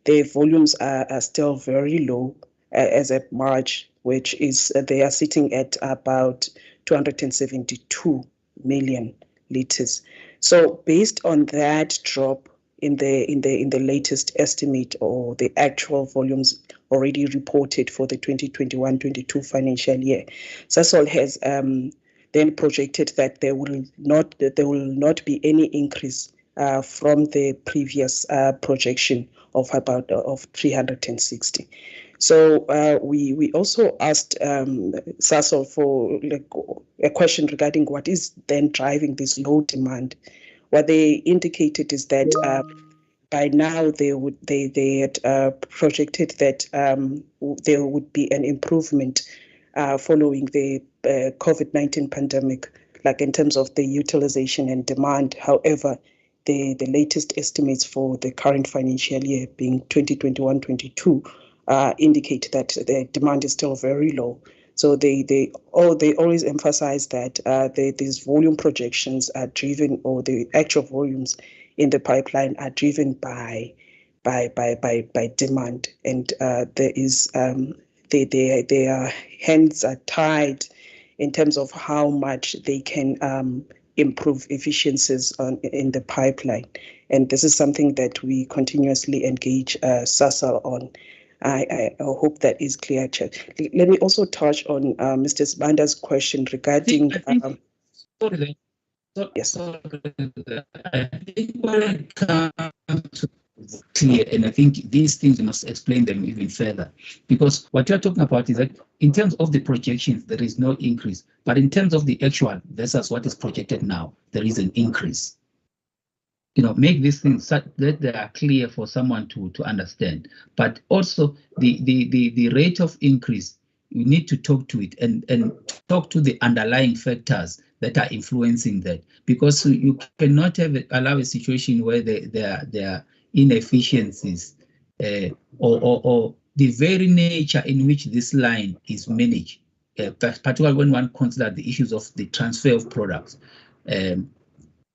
the volumes are still very low as at March, which is they are sitting at about 272 million liters. So based on that drop in the latest estimate or the actual volumes already reported for the 2021-22 financial year, Sasol has then projected that there will not be any increase from the previous projection of 360. So we also asked Sasol for a question regarding what is then driving this low demand. What they indicated is that by now they had projected that there would be an improvement following the COVID-19 pandemic, like in terms of the utilization and demand. However, the latest estimates for the current financial year, being 2021-22, indicate that the demand is still very low. So they always emphasize that these volume projections are driven, or the actual volumes in the pipeline are driven by demand, and there is their hands are tied in terms of how much they can improve efficiencies in the pipeline, and this is something that we continuously engage Sasol on. I hope that is clear, Chair. Let me also touch on Mr. Sbanda's question regarding. Yes. I think when it comes to clear, and I think these things must explain them even further, because what you're talking about is that in terms of the projections, there is no increase, but in terms of the actual versus what is projected now, there is an increase. Make these things such that they are clear for someone to understand. But also the rate of increase, you need to talk to it and talk to the underlying factors that are influencing that, because you cannot allow a situation where there are inefficiencies or the very nature in which this line is managed, particularly when one considers the issues of the transfer of products.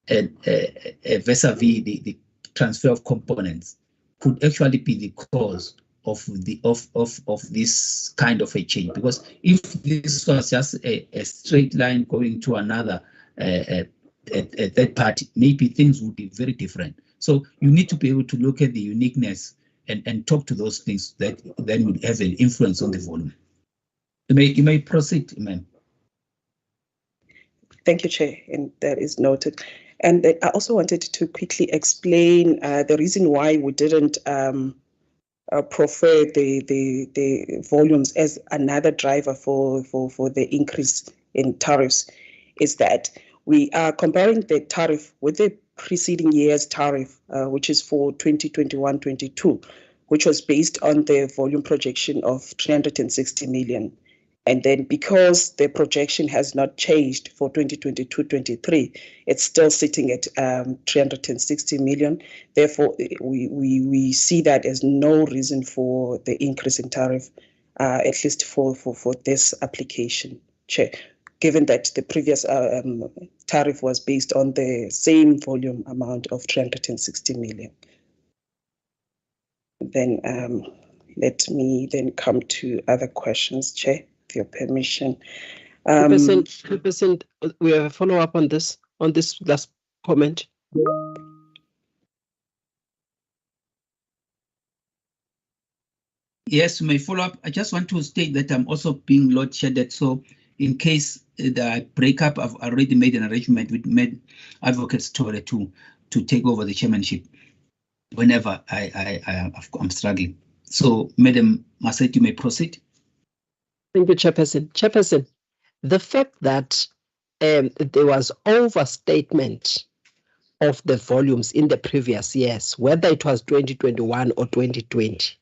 Vis-a-vis the transfer of components could actually be the cause of this kind of a change, because if this was just a straight line going to another third party, maybe things would be very different. So you need to be able to look at the uniqueness and talk to those things that then would have an influence on the volume. You may proceed, ma'am. Thank you, Chair, and that is noted. And then I also wanted to quickly explain the reason why we didn't prefer the volumes as another driver for the increase in tariffs, is that we are comparing the tariff with the preceding year's tariff, which is for 2021-22, which was based on the volume projection of 360 million. And then because the projection has not changed for 2022-23, it's still sitting at 360 million. Therefore, we see that as no reason for the increase in tariff, at least for this application, Chair, given that the previous tariff was based on the same volume amount of 360 million. Then let me then come to other questions, Chair, with your permission. 2%, we have a follow-up on this last comment. Yes, you may follow up. I just want to state that I'm also being load shedded. So in case the breakup, I've already made an arrangement with Advocate Story to take over the chairmanship whenever I'm struggling. So, Madam Maset, you may proceed. Thank you, Chairperson. Chairperson, the fact that there was overstatement of the volumes in the previous years, whether it was 2021 or 2020,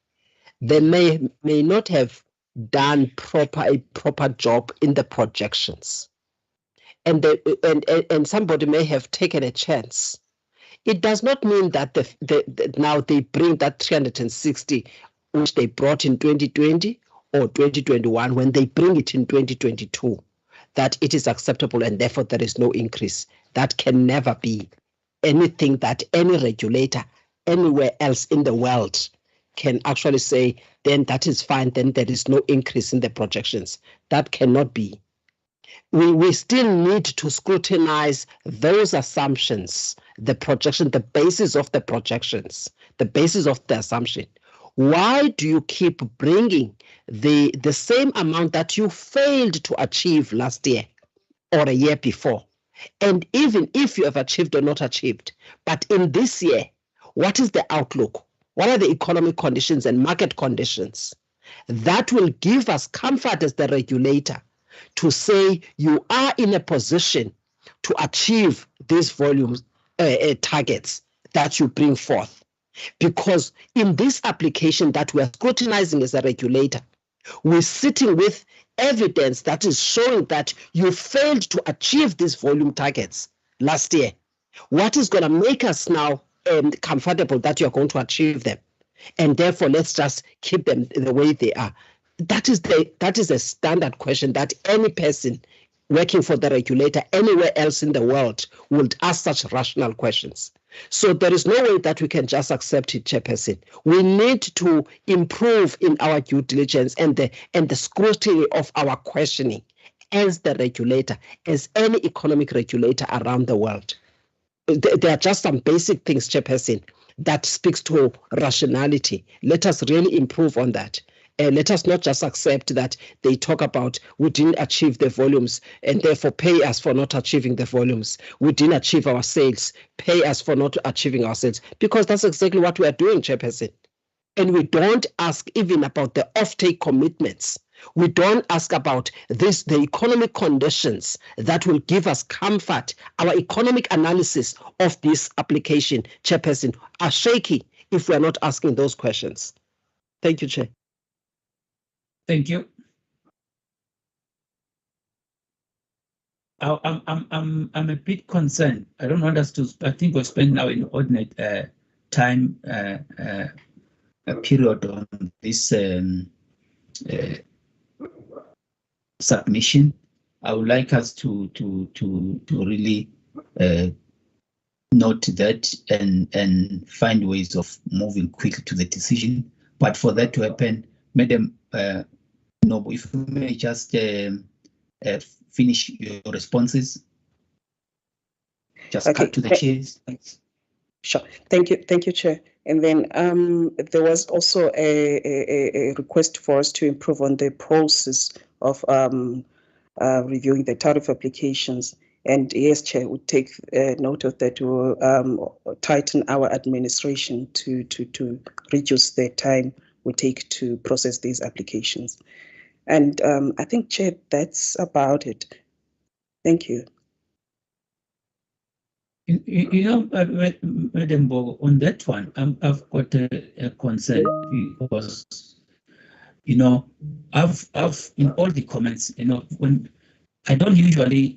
they may not have done a proper job in the projections, and somebody may have taken a chance. It does not mean that now they bring that 360 which they brought in 2020 or 2021 when they bring it in 2022, that it is acceptable and therefore there is no increase. That can never be anything that any regulator anywhere else in the world can actually say, then that is fine, then there is no increase in the projections. That cannot be. We still need to scrutinize those assumptions, the projection, the basis of the projections, the basis of the assumption. Why do you keep bringing the same amount that you failed to achieve last year or a year before? And even if you have achieved or not achieved, but in this year, what is the outlook? What are the economic conditions and market conditions? That will give us comfort as the regulator to say you are in a position to achieve these volumes targets that you bring forth. Because in this application that we're scrutinizing as a regulator, we're sitting with evidence that is showing that you failed to achieve these volume targets last year. What is going to make us now comfortable that you're going to achieve them? And therefore, let's just keep them the way they are. That is a standard question that any person working for the regulator anywhere else in the world would ask such rational questions. So there is no way that we can just accept it, Chairperson. We need to improve in our due diligence and the scrutiny of our questioning as the regulator, as any economic regulator around the world. There are just some basic things, Chairperson, that speaks to rationality. Let us really improve on that. Let us not just accept that they talk about we didn't achieve the volumes and therefore pay us for not achieving the volumes. We didn't achieve our sales, pay us for not achieving our sales, because that's exactly what we are doing, Chairperson. And we don't ask even about the offtake commitments. We don't ask about the economic conditions that will give us comfort. Our economic analysis of this application, Chairperson, are shaky if we are not asking those questions. Thank you, Chair. Thank you. I'm a bit concerned. I don't want us to. I think we'll spend now an ordinate time a period on this submission. I would like us to really note that and find ways of moving quickly to the decision. But for that to happen, Madam Nobo, if you may just finish your responses. Just Okay. cut to the chase. Thanks. Sure. Thank you, Chair. And then there was also a request for us to improve on the process of reviewing the tariff applications. And yes, Chair, we take note of that. We'll tighten our administration to reduce the time we take to process these applications. And I think, Chair, that's about it. Thank you. You know, Madam Bogo, on that one, I've got a concern because, you know, I've in all the comments, you know, when I don't usually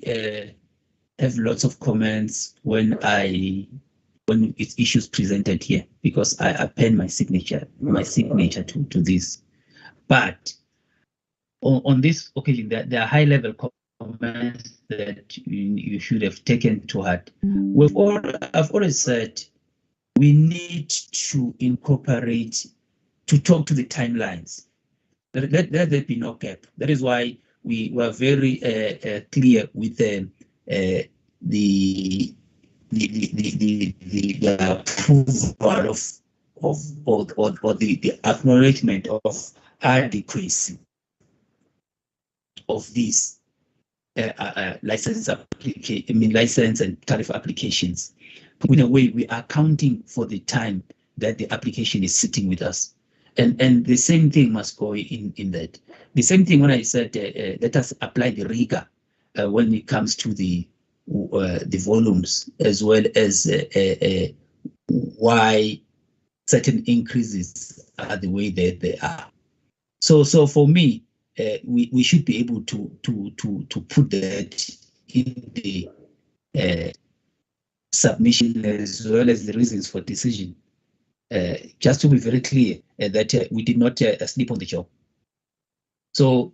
have lots of comments when it's issues presented here, because I append my signature to this. But on this occasion, there are high level comments that you should have taken to heart. I've always said we need to incorporate, to talk to the timelines. Let there be no gap. That is why we were very clear with the approval or the acknowledgement of adequacy of these license and tariff applications. In a way, we are counting for the time that the application is sitting with us. And the same thing must go in that. The same thing when I said, let us apply the rigor when it comes to the volumes, as well as why certain increases are the way that they are. So for me, we should be able to put that in the submission, as well as the reasons for decision, just to be very clear that we did not sleep on the job. So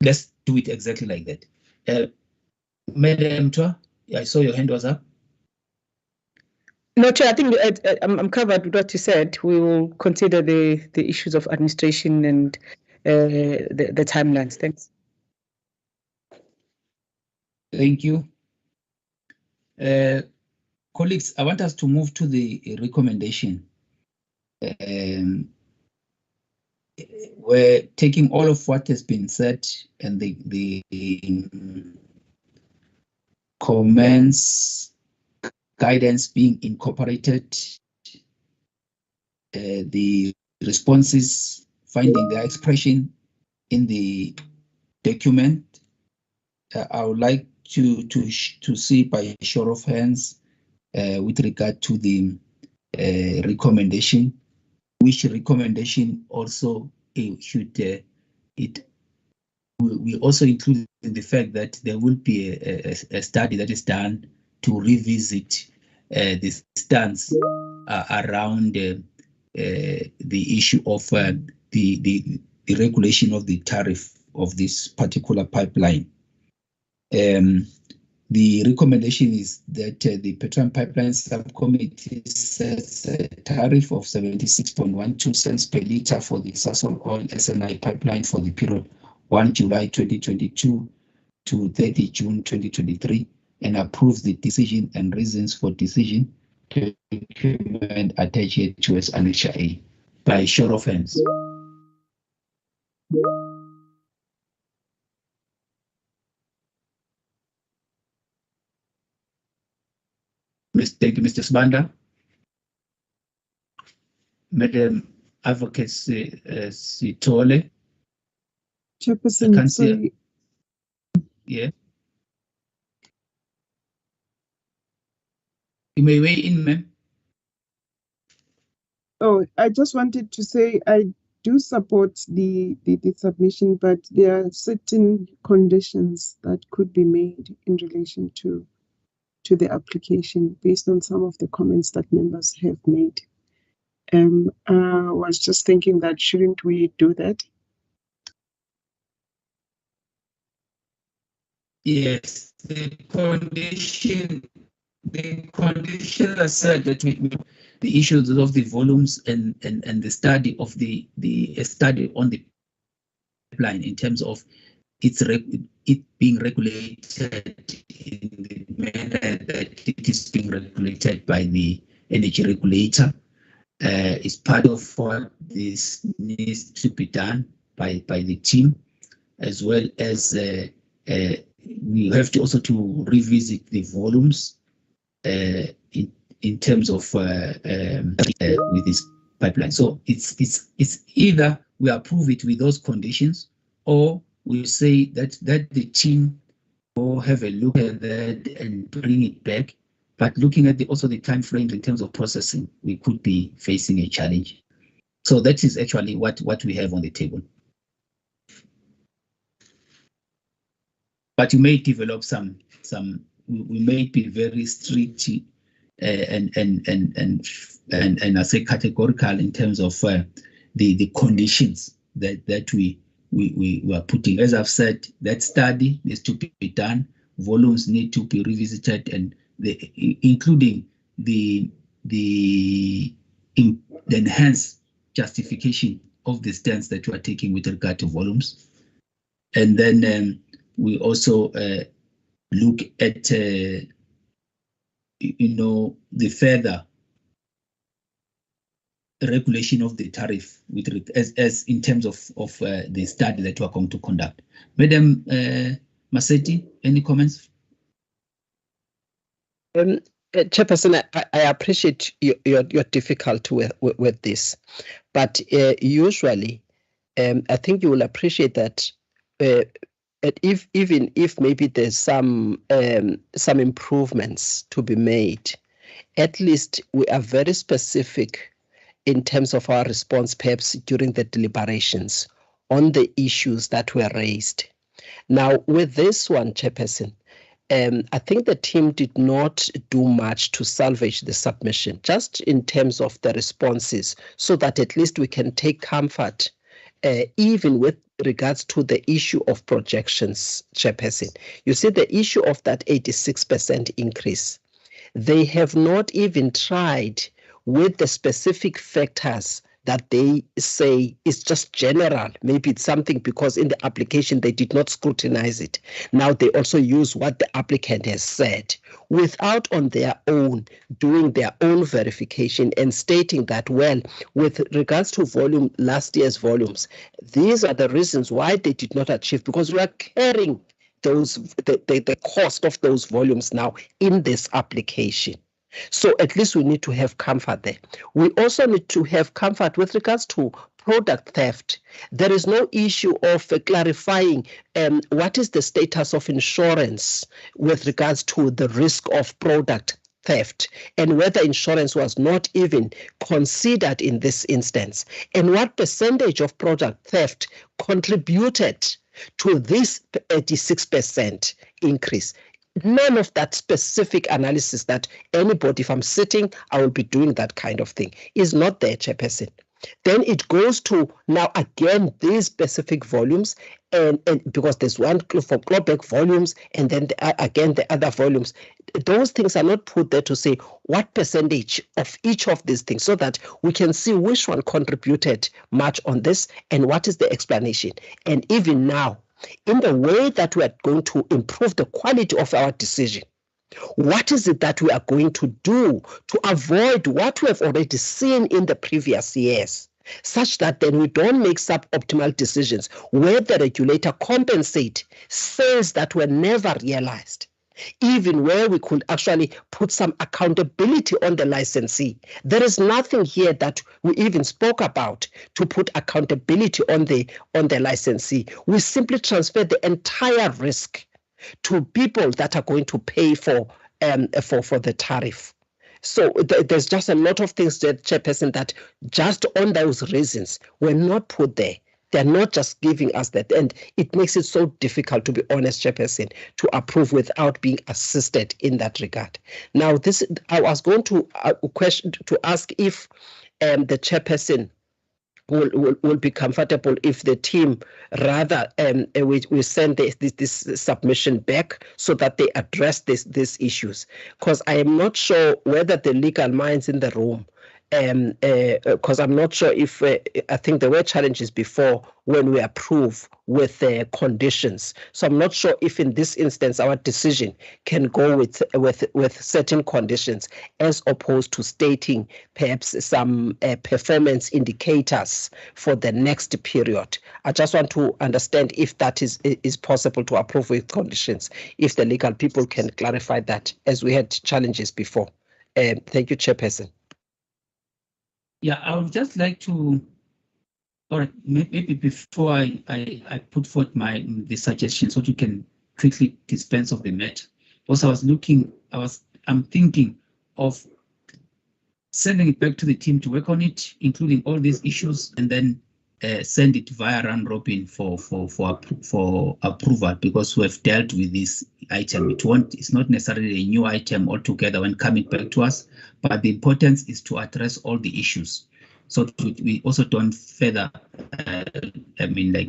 let's do it exactly like that. Madam Twa, I saw your hand was up. No, Chair, I think I'm covered with what you said. We will consider the issues of administration and the timelines. Thanks. Thank you. Colleagues, I want us to move to the recommendation. We're taking all of what has been said and the comments, guidance being incorporated, the responses finding their expression in the document. I would like to see by show of hands with regard to the recommendation, which recommendation also should we also include the fact that there will be a study that is done to revisit the stance around the issue of the regulation of the tariff of this particular pipeline. The recommendation is that the Petroleum Pipeline Subcommittee sets a tariff of 76.12 cents per litre for the Sasol Oil SNI pipeline for the period 1 July 2022 to 30 June 2023, and approves the decision and reasons for decision document attached to as Annexure A. By show of hands. Thank you, Mr. Sibanda. Madam Advocate Sithole. Chairperson, sorry. Yeah. You may weigh in, ma'am. Oh, I just wanted to say I do support the submission, but there are certain conditions that could be made in relation to the application based on some of the comments that members have made. I was just thinking that shouldn't we do that? Yes, the condition I said that the issues of the volumes and the study of the study on the pipeline in terms of it being regulated in the manner that it is being regulated by the energy regulator is part of what this needs to be done by the team, as well as we have to also to revisit the volumes in terms of with this pipeline. So it's either we approve it with those conditions, or we say that the team will have a look at that and bring it back. But looking at also the time frames in terms of processing, we could be facing a challenge. So that is actually what we have on the table. But you may develop some. We may be very strict and I say categorical in terms of the conditions that we are putting. As I've said, that study needs to be done. Volumes need to be revisited, and including the enhanced justification of the stance that we are taking with regard to volumes. And then we also look at the further regulation of the tariff as in terms of the study that we are going to conduct. Madam Maseti, any comments? Chairperson, I appreciate your difficulty with this, but usually I think you will appreciate that even if maybe there's some improvements to be made, at least we are very specific in terms of our response, perhaps during the deliberations on the issues that were raised. Now, with this one, Chairperson, I think the team did not do much to salvage the submission, just in terms of the responses, so that at least we can take comfort, even with regards to the issue of projections, Chairperson. You see, the issue of that 86% increase, they have not even tried with the specific factors that they say is just general. Maybe it's something because in the application they did not scrutinize it. Now they also use what the applicant has said without on their own doing their own verification and stating that, well, with regards to volume, last year's volumes, these are the reasons why they did not achieve, because we are carrying the cost of those volumes now in this application. So at least we need to have comfort there. We also need to have comfort with regards to product theft. There is no issue of clarifying what is the status of insurance with regards to the risk of product theft, and whether insurance was not even considered in this instance, and what percentage of product theft contributed to this 86% increase. None of that specific analysis that anybody, if I'm sitting, I will be doing that kind of thing, is not there, Chairperson. Then it goes to, now again, these specific volumes, and because there's one for clawback volumes, and then again the other volumes. Those things are not put there to say what percentage of each of these things, so that we can see which one contributed much on this and what is the explanation. And even now, in the way that we are going to improve the quality of our decision, what is it that we are going to do to avoid what we have already seen in the previous years, such that then we don't make suboptimal decisions where the regulator compensates sales that were never realized, even where we could actually put some accountability on the licensee. There is nothing here that we even spoke about to put accountability on the licensee. We simply transfer the entire risk to people that are going to pay for the tariff. So there's just a lot of things that, Chairperson, that just on those reasons were not put there. They're not just giving us that, and it makes it so difficult, to be honest, Chairperson, to approve without being assisted in that regard. Now, I was going to ask if the Chairperson will be comfortable if the team rather we send this submission back so that they address these issues, because I am not sure whether the legal minds in the room because I'm not sure if I think there were challenges before when we approve with conditions. So I'm not sure if in this instance our decision can go with certain conditions as opposed to stating perhaps some performance indicators for the next period. I just want to understand if that is possible to approve with conditions, if the legal people can clarify that, as we had challenges before. Thank you, Chairperson. Yeah, I would just like to, or maybe before I put forth the suggestion, so you can quickly dispense of the matter. Also, I'm thinking of sending it back to the team to work on it, including all these issues, and then send it via round robin for approval, because we have dealt with this item. It's not necessarily a new item altogether when coming back to us, but the importance is to address all the issues, so we also don't further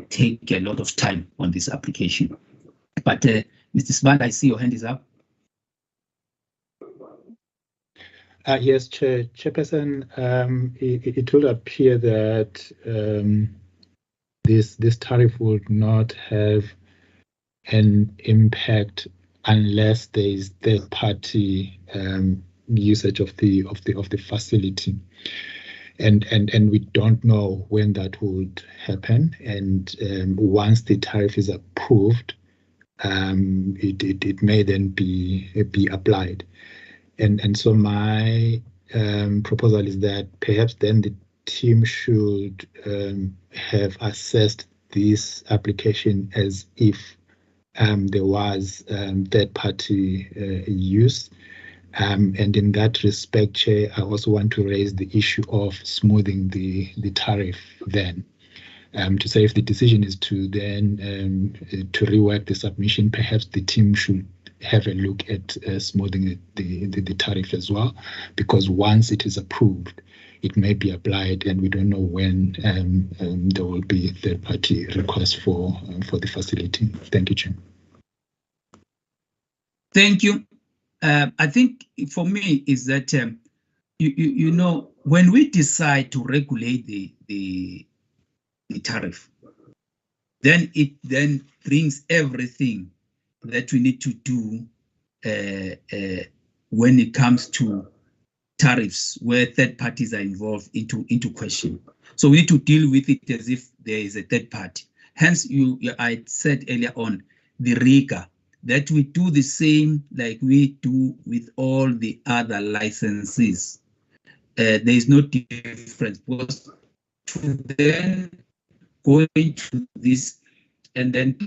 take a lot of time on this application. But Mr. Smart, I see your hand is up. Yes, Chairperson, it will appear that this tariff would not have an impact unless there is third-party usage of the facility, and we don't know when that would happen. And once the tariff is approved, it may then be applied. And so my proposal is that perhaps then the team should have assessed this application as if there was third-party use. And in that respect, Chair, I also want to raise the issue of smoothing the tariff then. To say if the decision is to then to rework the submission, perhaps the team should have a look at smoothing the tariff as well, because once it is approved, it may be applied, and we don't know when there will be third-party requests for the facility. Thank you, Chair. Thank you. I think for me is that you know, when we decide to regulate the tariff, then it then brings everything that we need to do when it comes to tariffs where third parties are involved into question. So we need to deal with it as if there is a third party. Hence, I said earlier on, the rigor, that we do the same like we do with all the other licenses. There is no difference, because to then go into this and then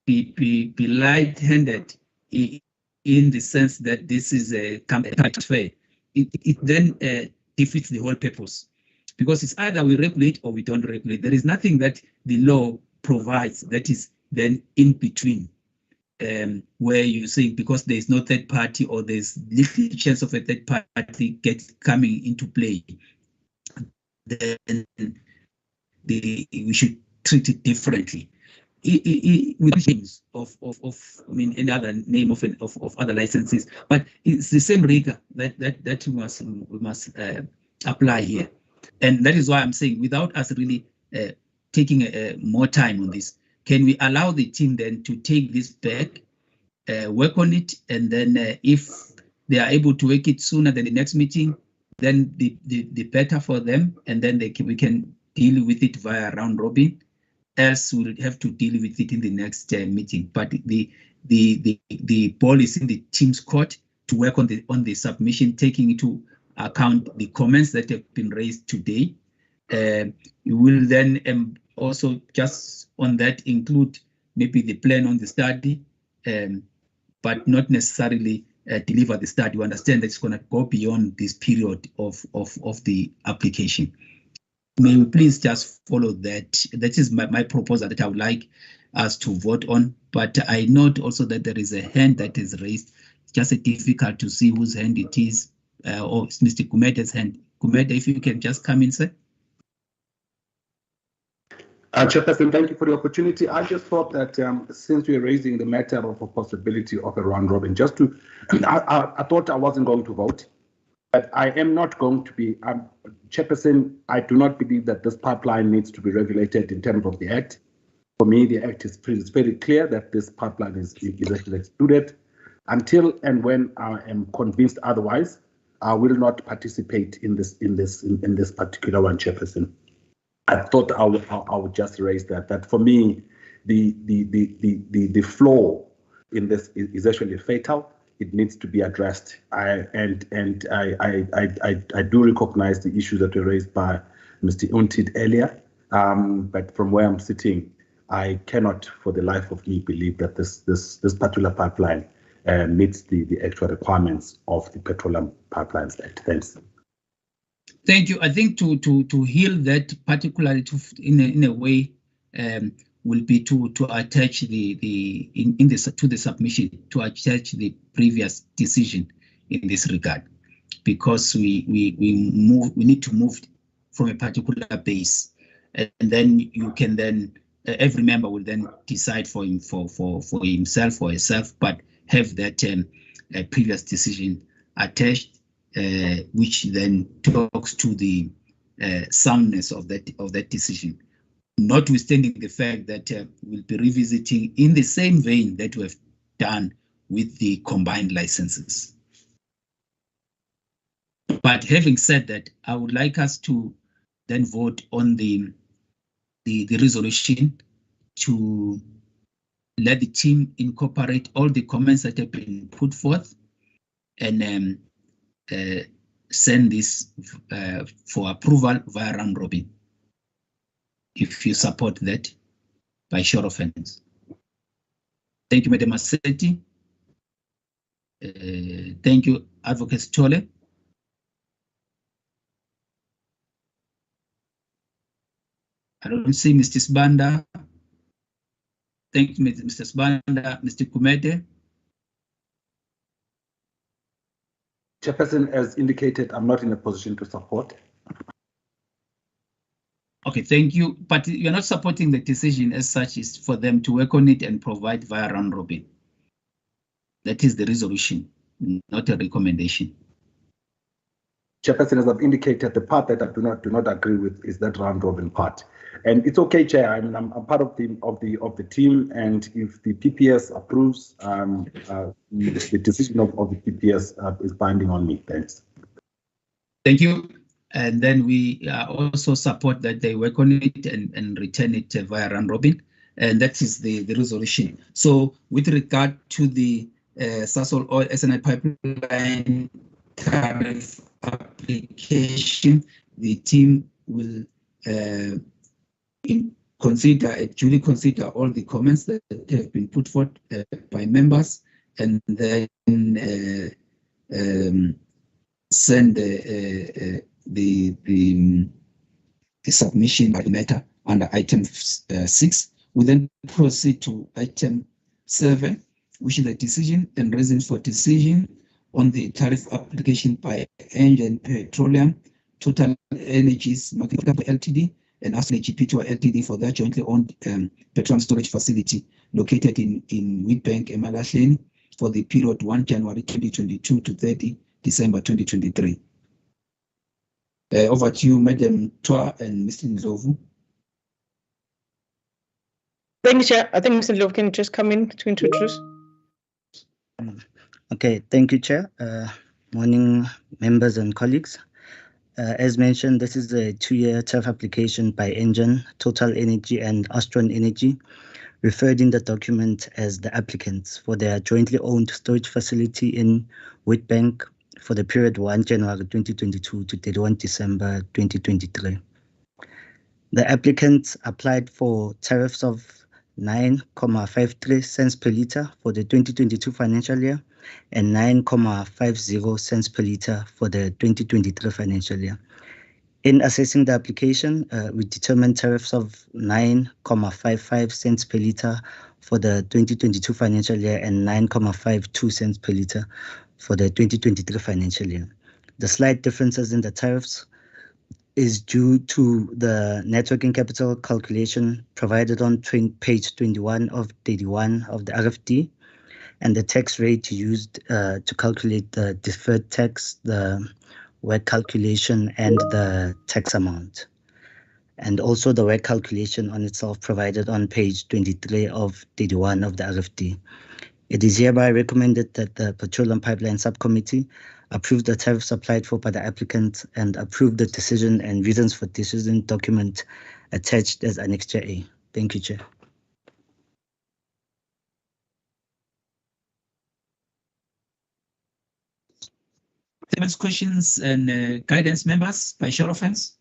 be light-handed in the sense that this is a transfer, it then defeats the whole purpose, because it's either we regulate or we don't regulate. There is nothing that the law provides that is then in between, where you say because there is no third party or there's little chance of a third party coming into play, then we should treat it differently. With names of any other name of other licenses, but it's the same rigor that we must apply here, and that is why I'm saying, without us really taking more time on this, can we allow the team then to take this back, work on it, and then if they are able to work it sooner than the next meeting, then the better for them, and then we can deal with it via round robin. Else we'll have to deal with it in the next meeting. But the ball is in the team's court to work on the submission, taking into account the comments that have been raised today. You will then also just on that include maybe the plan on the study, but not necessarily deliver the study. You understand that it's going to go beyond this period of the application. May we please just follow that? That is my proposal that I would like us to vote on. But I note also that there is a hand that is raised. It's just difficult to see whose hand it is, or it's Mr. Kumede's hand. Kumede, if you can just come in, sir. Chairperson, thank you for the opportunity. I just thought that since we're raising the matter of a possibility of a round robin, I thought I wasn't going to vote. But I am not going to be, Chairperson, I do not believe that this pipeline needs to be regulated in terms of the Act. For me, the Act is very clear that this pipeline is actually excluded. Until and when I am convinced otherwise, I will not participate in this particular one, Chairperson. I thought I would just raise that for me, the flaw in this is actually fatal. It needs to be addressed. I do recognize the issues that were raised by Mr. Untitled earlier, but from where I'm sitting, I cannot, for the life of me, believe that this particular pipeline meets the actual requirements of the Petroleum Pipelines Act. Thanks. Thank you. I think to heal that particularly in a way will be to attach to the submission, to attach the previous decision in this regard, because we need to move from a particular base, and then you can then every member will then decide for himself or herself, but have that previous decision attached, which then talks to the soundness of that decision, notwithstanding the fact that we'll be revisiting in the same vein that we have done with the combined licenses. But having said that, I would like us to then vote on the resolution to let the team incorporate all the comments that have been put forth and send this for approval via round robin. If you support that, by show of hands. Thank you, Madam Massetti. Thank you, Advocate Tole. I don't see Mr. Sbanda. Thank you, Mr. Sbanda. Mr. Kumete. Chairperson, as indicated, I'm not in a position to support. Okay, thank you. But you're not supporting the decision as such, is for them to work on it and provide via round robin. That is the resolution, not a recommendation. Chairperson, as I've indicated, the part that I do not agree with is that round robin part. And it's okay, Chair. I'm part of the team, and if the PPS approves, the decision of the PPS is binding on me. Thanks. Thank you. And then we also support that they work on it and return it via round robin, and that is the resolution. So with regard to the Sasol Oil SNI pipeline tariff application, the team will duly consider all the comments that have been put forth by members, and then send the submission by matter under item 6. We then proceed to item 7, which is the decision and reasons for decision on the tariff application by Engen Petroleum, Total Energies Market Ltd, and Asenergy Pty Ltd for their jointly owned petroleum storage facility located in Wheatbank, Emalahleni, for the period 1 January 2022 to 30 December 2023. Over to you, Madam Twa and Mr. Ndlovu. Thank you, Chair. I think Mr. Ndlovu can just come in to introduce. Okay, thank you, Chair. Morning, members and colleagues. As mentioned, this is a 2-year tariff application by Engen, Total Energy and Astron Energy, referred in the document as the applicants for their jointly owned storage facility in Wheatbank for the period 1 January 2022 to 31 December 2023. The applicants applied for tariffs of 9.53 cents per litre for the 2022 financial year and 9.50 cents per litre for the 2023 financial year. In assessing the application, we determined tariffs of 9.55 cents per litre for the 2022 financial year and 9.52 cents per litre for the 2023 financial year. The slight differences in the tariffs is due to the net working capital calculation provided on page 21 of 31 of the RFD, and the tax rate used to calculate the deferred tax, the work calculation and the tax amount. And also the work calculation on itself provided on page 23 of 31 of the RFD. It is hereby recommended that the Petroleum Pipeline Subcommittee approve the tariffs applied for by the applicant and approve the decision and reasons for decision document attached as Annexure A. Thank you, Chair. Statements, questions, and guidance, members, by show of hands.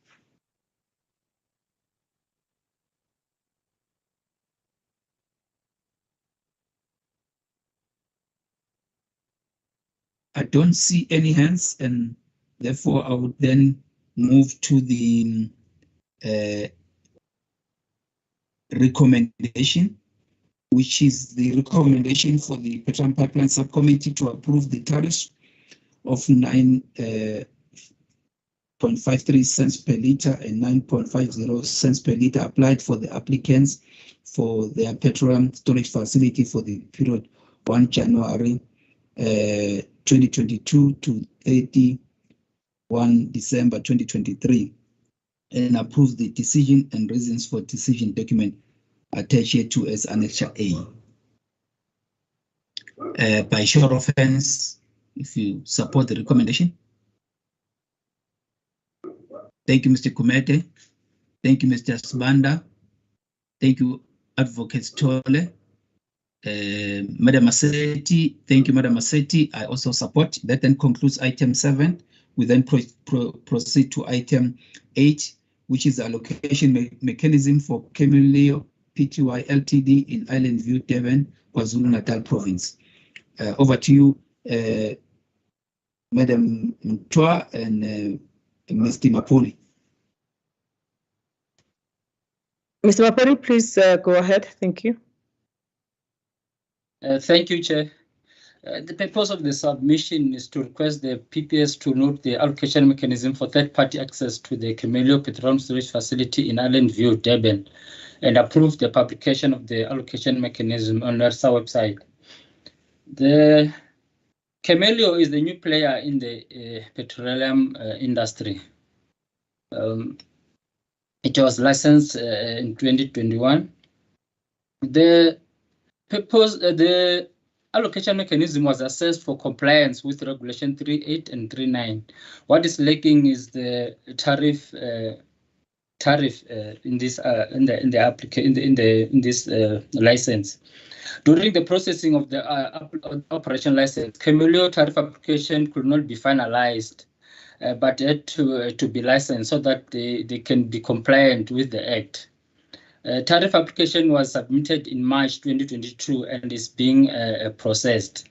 I don't see any hands, and therefore I would then move to the recommendation, which is the recommendation for the Petroleum Pipeline Subcommittee to approve the tariffs of 9.53 cents per liter and 9.50 cents per liter applied for the applicants for their petroleum storage facility for the period 1 January 2022 to 31 December 2023, and approve the decision and reasons for decision document attached here to as Annexure A. By show of hands, if you support the recommendation. Thank you, Mr. Kumete. Thank you, Mr. Sbanda. Thank you, Advocate Tole. Madam Massetti, thank you, Madam Massetti. I also support. That then concludes item 7. We then proceed to item 8, which is the allocation mechanism for Petroleum Pty Ltd in Island View, Devon, KwaZulu-Natal Province. Over to you, Madam Mtwa and Mr. Mapoli. Mr. Mapoli, please go ahead. Thank you. Thank you, Chair. The purpose of the submission is to request the PPS to note the allocation mechanism for third-party access to the Petroleum storage facility in Island View, Durban, and approve the publication of the allocation mechanism on NERSA website. The Camelio is the new player in the petroleum industry. It was licensed in 2021. The purpose, the allocation mechanism was assessed for compliance with Regulation 3.8 and 3.9. What is lacking is the tariff in this license. During the processing of the operation license, Camelio tariff application could not be finalized, but had to be licensed so that they can be compliant with the Act. Tariff application was submitted in March 2022 and is being processed.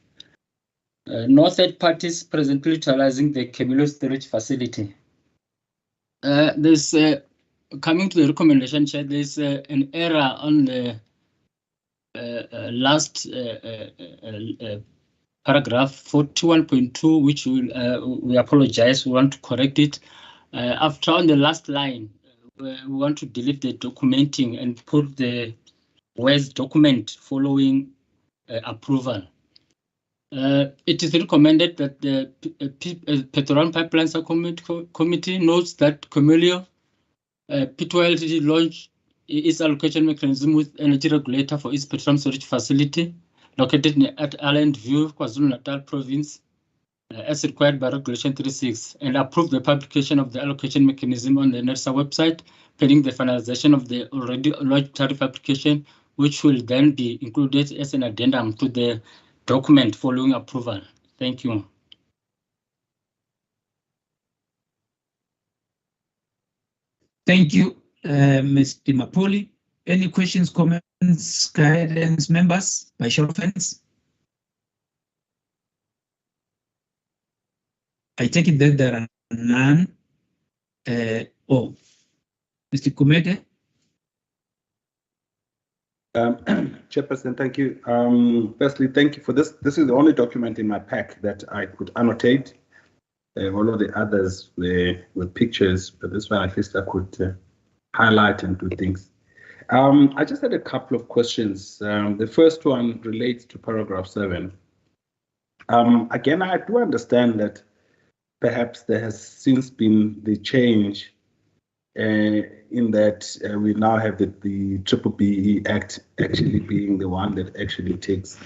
No third parties presently utilizing the Camelio storage facility. There's coming to the recommendation, Chair, there's an error on the last paragraph 41.2, which we apologize. We want to correct it. After on the last line, we want to delete the documenting and put the words document following approval. It is recommended that the Petroleum Pipeline Committee notes that Camelio Pty launched its allocation mechanism with energy regulator for its petroleum storage facility located at Island View, KwaZulu-Natal Province, as required by Regulation 3.6, and approve the publication of the allocation mechanism on the NERSA website, pending the finalization of the already lodged tariff application, which will then be included as an addendum to the document following approval. Thank you. Thank you, Mr. Mapoli. Any questions, comments, guidance, members, by show of hands? I take it that there are none. Mr. Kumete. Chairperson, thank you. Firstly, thank you for this. This is the only document in my pack that I could annotate. All of the others were pictures, but this one at least I could highlight and do things. I just had a couple of questions. The first one relates to paragraph 7. Again, I do understand that perhaps there has since been the change in that we now have the BBBE Act actually being the one that actually takes,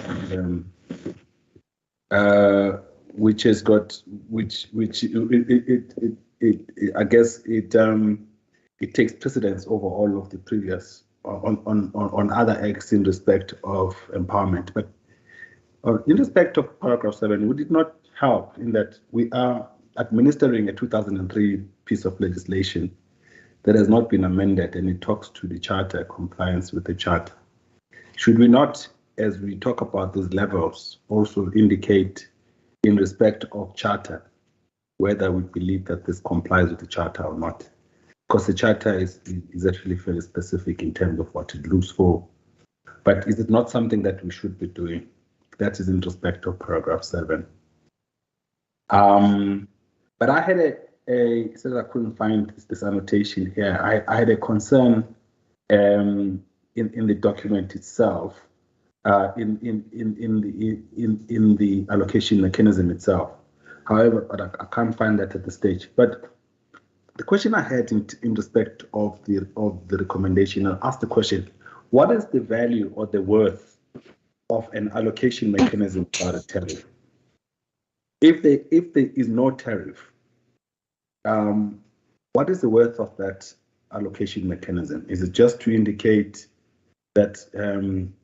which has got, I guess it takes precedence over all of the previous on other acts in respect of empowerment. But in respect of paragraph 7, would it not help in that we are administering a 2003 piece of legislation that has not been amended, and it talks to the charter, compliance with the charter? Should we not, as we talk about these levels, also indicate in respect of charter whether we believe that this complies with the charter or not? Because the charter is actually fairly specific in terms of what it looks for. But is it not something that we should be doing? That is in respect of paragraph 7. But I had since I couldn't find this annotation here, I had a concern in the document itself, in the allocation mechanism itself. However, but I can't find that at this stage. But the question I had in respect of the recommendation, I asked the question: what is the value or the worth of an allocation mechanism without a tariff? If there is no tariff, what is the worth of that allocation mechanism? Is it just to indicate that,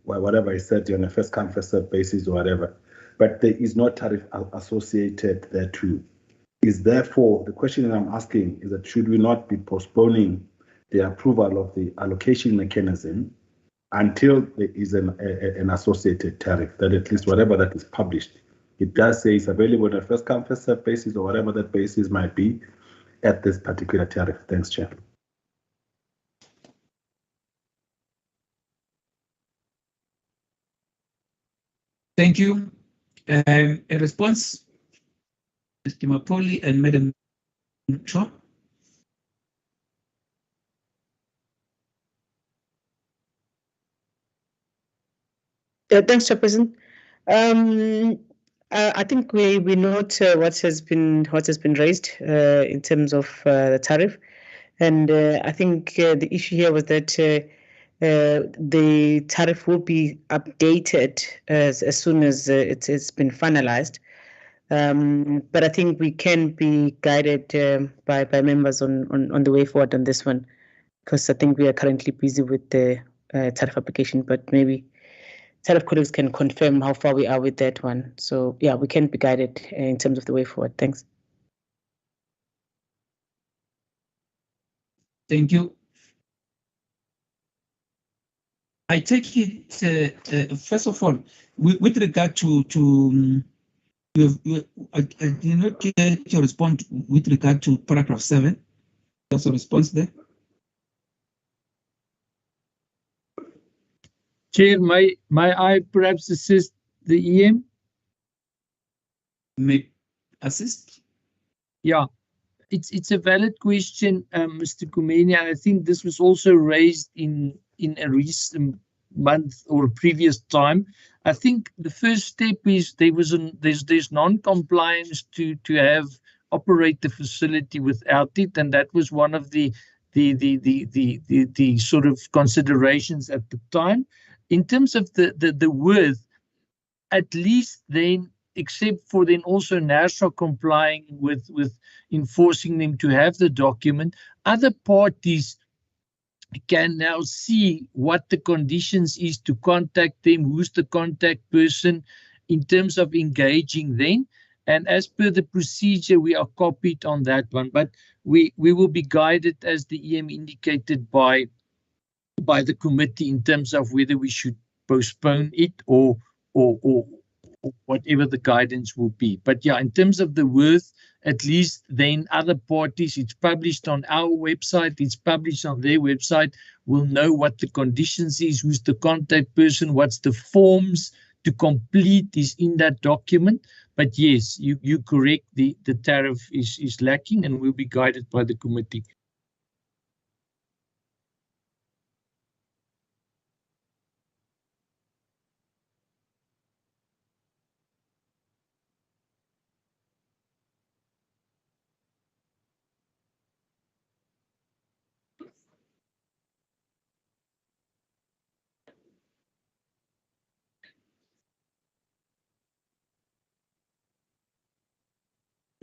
well, whatever I said on a first come first served basis or whatever, but there is no tariff associated thereto? Is therefore the question that I'm asking is that should we not be postponing the approval of the allocation mechanism until there is an associated tariff, that at least whatever that is published, it does say it's available on a first come first served basis or whatever that basis might be at this particular tariff? Thanks, Chair. Thank you. A response, Mr. Mapoli and Madam Cho. Thanks, Chairperson. I think we note what has been raised in terms of the tariff, and I think the issue here was that the tariff will be updated as soon as it's been finalized. But I think we can be guided by members on the way forward on this one, because I think we are currently busy with the tariff application, but maybe tariff colleagues can confirm how far we are with that one. So yeah, we can be guided in terms of the way forward. Thanks. Thank you. I take it, first of all, with regard to I did not get your response with regard to paragraph 7. There's a response there. Chair, may I perhaps assist the EM? May assist? Yeah, it's a valid question, Mr. Kumeni. I think this was also raised in a recent month or previous time. I think the first step is there's non-compliance to operate the facility without it, and that was one of the sort of considerations at the time. In terms of the worth, at least then, except for then also national complying with enforcing them to have the document, other parties can now see what the conditions is to contact them, who's the contact person in terms of engaging then. And as per the procedure, we are copied on that one. But we will be guided, as the EM indicated, by the committee in terms of whether we should postpone it or whatever the guidance will be. But yeah, in terms of the worth, at least then other parties, it's published on our website, it's published on their website, will know what the conditions is, who's the contact person, what's the forms to complete is in that document. But yes, you correct, the tariff is lacking and will be guided by the committee.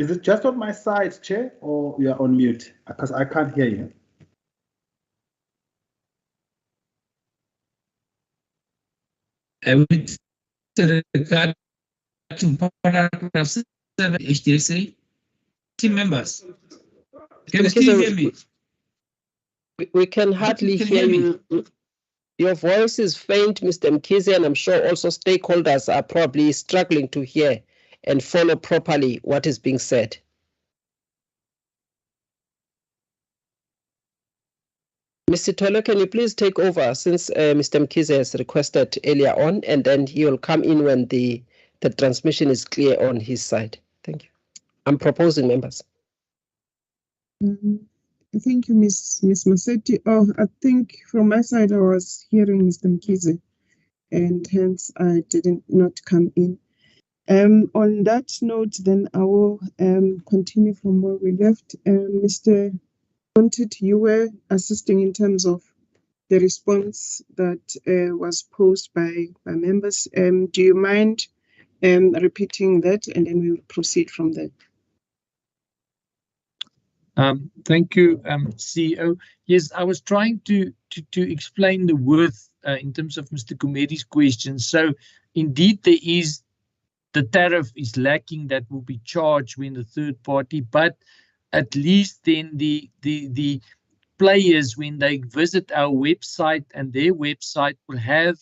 Is it just on my side, Chair, or you are on mute? Because I can't hear you. With regard to paragraph 7 HDSA, team members, can you still hear me? We can hardly hear you. Your voice is faint, Mr. Mkhize, and I'm sure also stakeholders are probably struggling to hear and follow properly what is being said. Mr. Tolo, can you please take over since Mr. Mkhize has requested earlier on, and then he will come in when the transmission is clear on his side. Thank you. I'm proposing, members. Thank you, Ms. Masetti. Oh, I think from my side, I was hearing Mr. Mkhize, and hence I did not come in. On that note, then I will continue from where we left. Mr. Untitled, you were assisting in terms of the response that was posed by members. Do you mind repeating that, and then we will proceed from there? Thank you, CEO. Yes, I was trying to explain the worth in terms of Mr. Gumedi's question. So, indeed, there is the tariff is lacking that will be charged when the third party, but at least then the players, when they visit our website, and their website will have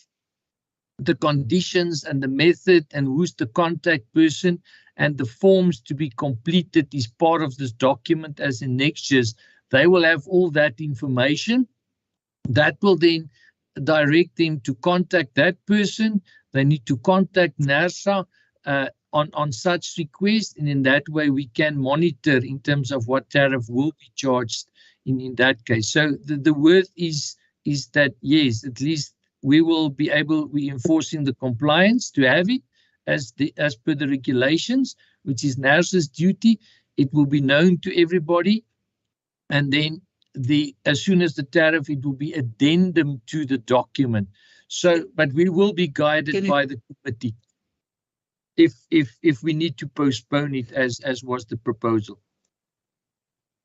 the conditions and the method and who's the contact person and the forms to be completed is part of this document as annexures. They will have all that information. That will then direct them to contact that person. They need to contact NERSA on such request, and in that way we can monitor in terms of what tariff will be charged in that case. So the word is that yes, at least we will be able, we enforcing the compliance to have it as per the regulations, which is NERSA's duty. It will be known to everybody, and then as soon as the tariff, it will be addendum to the document. So, but we will be guided by the committee if we need to postpone it as was the proposal.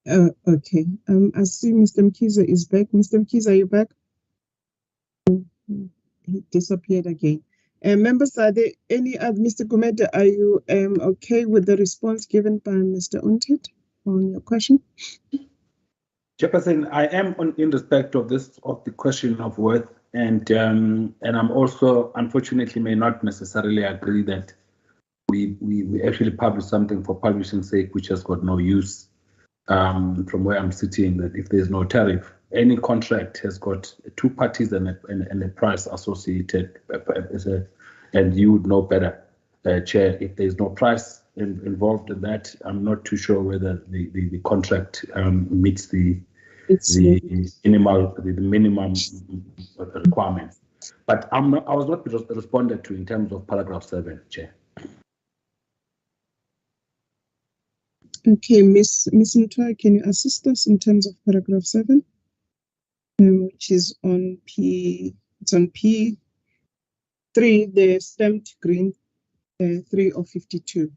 Okay. I see Mr. Mkhize is back. Mr. Mkhize, are you back? He disappeared again. Members, are there any other? Mr. Gumede, are you okay with the response given by Mr. Untitled on your question? Chairperson, I am in respect of the question of worth, and I'm also unfortunately may not necessarily agree that we actually publish something for publishing sake, which has got no use. From where I'm sitting, that if there's no tariff, any contract has got two parties and a price associated, and you would know better, Chair, if there's no price involved in that. I'm not too sure whether the contract meets the minimum requirements. But I was not responded to in terms of paragraph 7, Chair. Okay, Ms. Mtwa, can you assist us in terms of paragraph 7, which is on P3, the stamped green 3 of 52.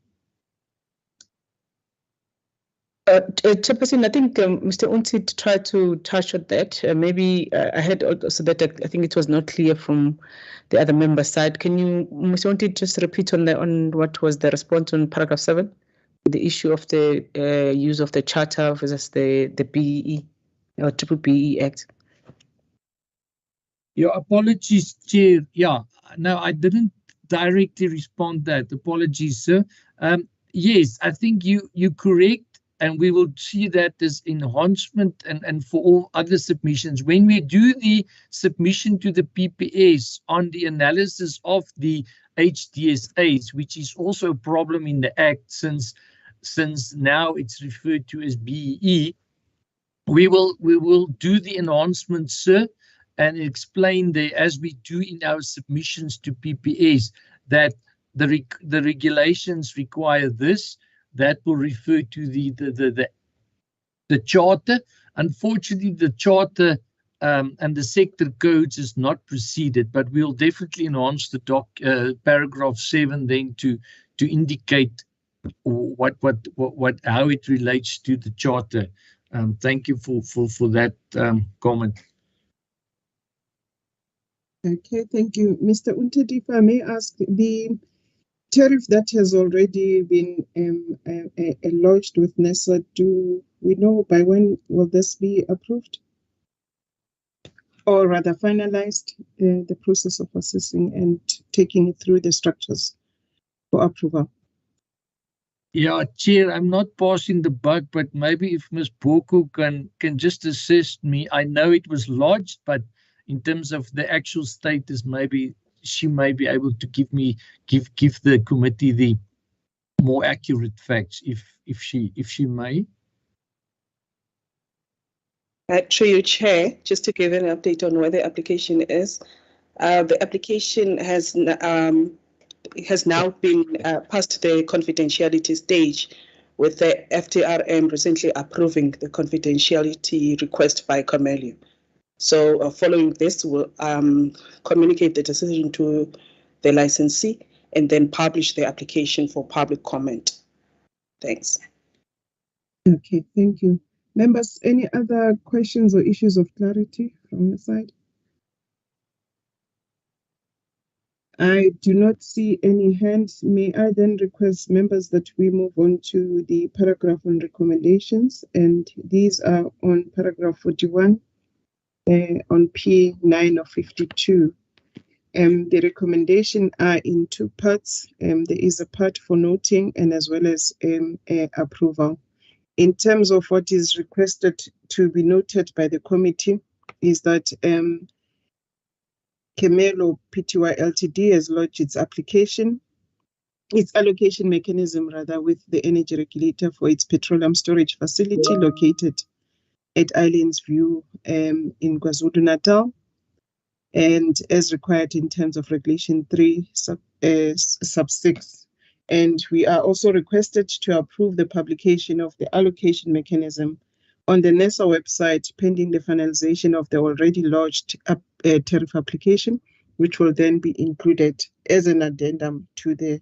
Chairperson, I think Mr. Untitled tried to touch on that. Maybe I heard also that I think it was not clear from the other member side. Can you, Mr. Untitled, just repeat on what was the response on paragraph 7? The issue of the use of the charter versus the BEE or Triple BEE Act. Your apologies, Chair. Yeah, no, I didn't directly respond that. Apologies, sir. Yes, I think you're correct, and we will see that as enhancement and for all other submissions. When we do the submission to the PPS on the analysis of the HDSAs, which is also a problem in the Act since now it's referred to as BEE, we will do the enhancements, sir, and explain there, as we do in our submissions to PPS, that the regulations require this. That will refer to the charter. Unfortunately, the charter and the sector codes is not proceeded, but we'll definitely enhance the paragraph 7 then to indicate how it relates to the charter. Thank you for that comment. Okay, thank you. Mr. Unted, if I may ask, the tariff that has already been lodged with NESA, do we know by when will this be approved? Or rather finalized, the process of assessing and taking it through the structures for approval? Yeah, Chair, I'm not passing the buck, but maybe if Ms. Boko can just assist me. I know it was lodged, but in terms of the actual status, maybe she may be able to give the committee the more accurate facts, if she may. Through your chair, just to give an update on where the application is. The application has now been past the confidentiality stage, with the FTRM recently approving the confidentiality request by Petroleum. So following this, we'll communicate the decision to the licensee and then publish the application for public comment. Thanks. Okay, thank you. Members, any other questions or issues of clarity from your side? I do not see any hands. May I then request members that we move on to the paragraph on recommendations, and these are on paragraph 41 on P9 of 52. The recommendation are in two parts. There is a part for noting and as well as approval. In terms of what is requested to be noted by the committee is that Kemelo Pty Ltd has lodged its allocation mechanism with the energy regulator for its petroleum storage facility located at Islands View in KwaZulu-Natal, and as required in terms of Regulation 3 sub 6. And we are also requested to approve the publication of the allocation mechanism on the NESA website pending the finalization of the already lodged tariff application, which will then be included as an addendum to the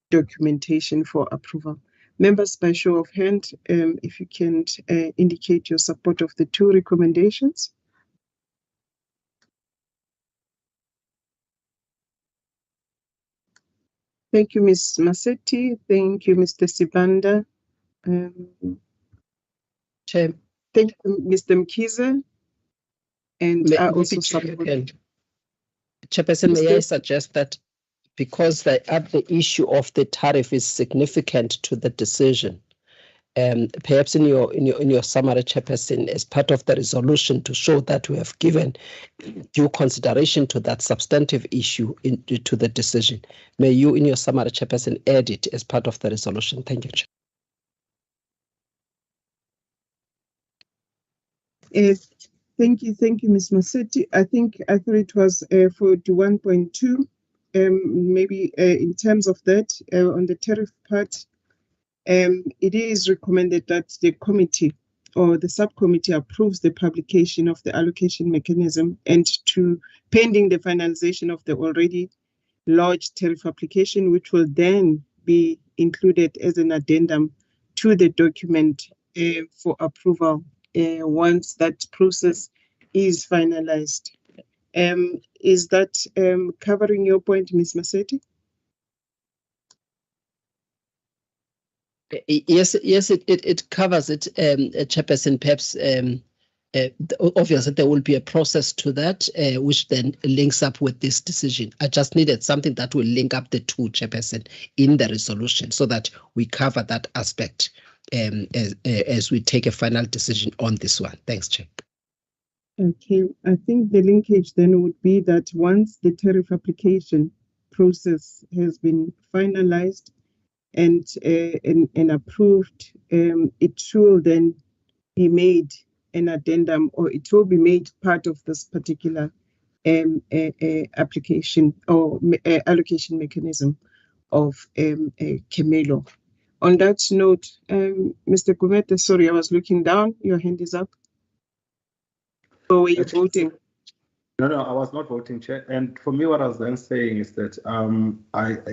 documentation for approval. Members, by show of hand, if you can indicate your support of the two recommendations. Thank you, Ms. Masetti. Thank you, Mr. Sibanda. Chair. Thank you, Mr. Mkize. And I also support. Chairperson, may I suggest that because the issue of the tariff is significant to the decision, perhaps in your summary, Chairperson, as part of the resolution, to show that we have given due consideration to that substantive issue to the decision. May you, in your summary, Chairperson, add it as part of the resolution. Thank you, Chair. Thank you, Ms. Masetti. I thought it was 41.2. Maybe in terms of that, on the tariff part, it is recommended that the committee or the subcommittee approves the publication of the allocation mechanism and to pending the finalization of the already lodged tariff application, which will then be included as an addendum to the document for approval once that process is finalized. Is that covering your point, Ms. Masetti? Yes, it covers it, Chairperson. Perhaps obviously there will be a process to that, which then links up with this decision. I just needed something that will link up the two, Chairperson, in the resolution so that we cover that aspect as we take a final decision on this one. Thanks, Chair. Okay, I think the linkage then would be that once the tariff application process has been finalized and approved, it will then be made an addendum, or it will be made part of this particular application or allocation mechanism of Kemelo. On that note, Mr. Gumete, sorry, I was looking down. Your hand is up. Or were you voting? No, I was not voting, Chair. And for me, what I was then saying is that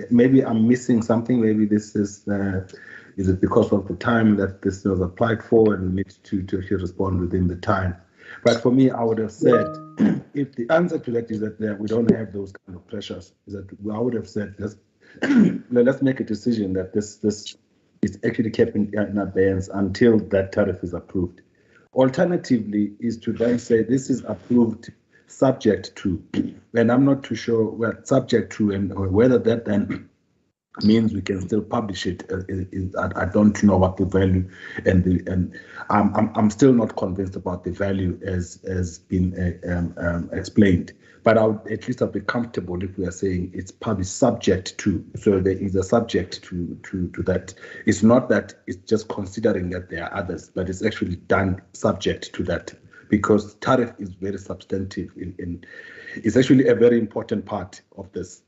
maybe I'm missing something. Maybe this is it because of the time that this was applied for, and we need to actually respond within the time. But for me, I would have said, if the answer to that is that we don't have those kind of pressures, is that I would have said, let's make a decision that this is actually kept in abeyance until that tariff is approved. Alternatively, is to then say this is approved subject to, and I'm not too sure what subject to, and whether that then means we can still publish it. I don't know what the value and I'm still not convinced about the value as been explained. But I would at least I'll be comfortable if we are saying it's probably subject to. So there is a subject to that. It's not that it's just considering that there are others, but it's actually done subject to that. Because tariff is very substantive it's actually a very important part of this.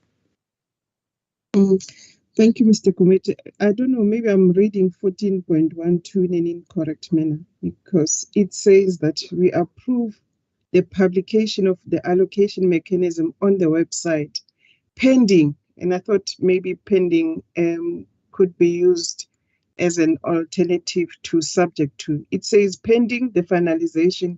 Thank you, Mr. Gumede. I don't know, maybe I'm reading 14.12 in an incorrect manner, because it says that we approve the publication of the allocation mechanism on the website pending, and I thought maybe pending could be used as an alternative to subject to. It says pending the finalization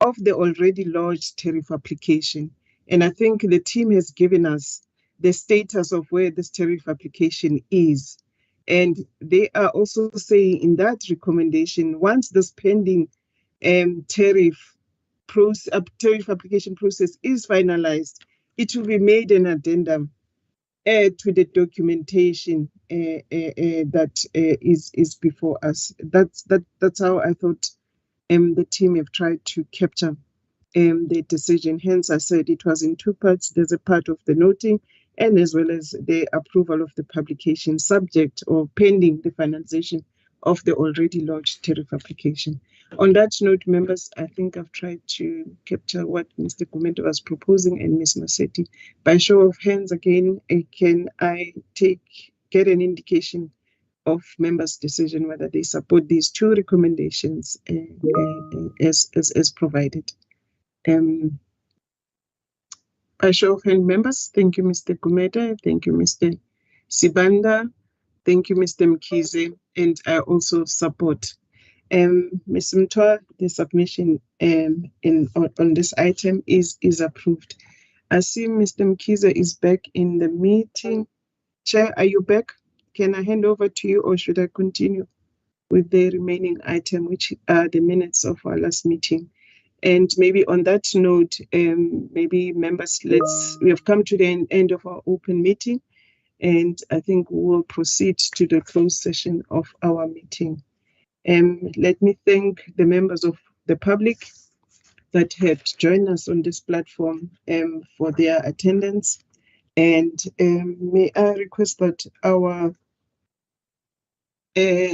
of the already lodged tariff application. And I think the team has given us the status of where this tariff application is. And they are also saying in that recommendation, once this pending tariff application process is finalized, it will be made an addendum to the documentation that is before us. That's how I thought the team have tried to capture the decision. Hence, I said it was in two parts. There's a part of the noting, and as well as the approval of the publication, subject or pending the finalization of the already lodged tariff application. On that note, members, I think I've tried to capture what Mr. Gumede was proposing and Ms. Masetti. By show of hands again, can I get an indication of members' decision whether they support these two recommendations as provided? By show of hand, members, thank you, Mr. Gumede, thank you, Mr. Sibanda, thank you, Mr. Mkhize, and I also support. Ms. Mtwa, the submission on this item is approved. I see Mr. Mkhize is back in the meeting. Chair, are you back? Can I hand over to you, or should I continue with the remaining item, which are the minutes of our last meeting? And maybe on that note, maybe members, we have come to the end of our open meeting, and I think we will proceed to the closed session of our meeting. Let me thank the members of the public that had joined us on this platform for their attendance. And may I request that our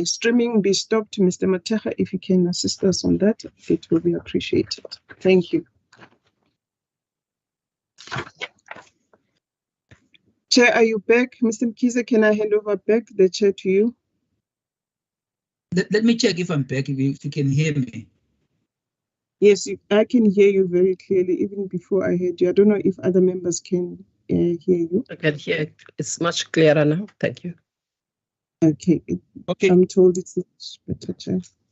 streaming be stopped. Mr. Mateja, if you can assist us on that, it will be appreciated. Thank you. Chair, are you back? Mr. Mkhize, can I hand over back the chair to you? Let me check if I'm back, if you can hear me. Yes, I can hear you very clearly, even before I heard you. I don't know if other members can hear you. I can hear it. It's much clearer now. Thank you. Okay. I'm told it's much better, Chair.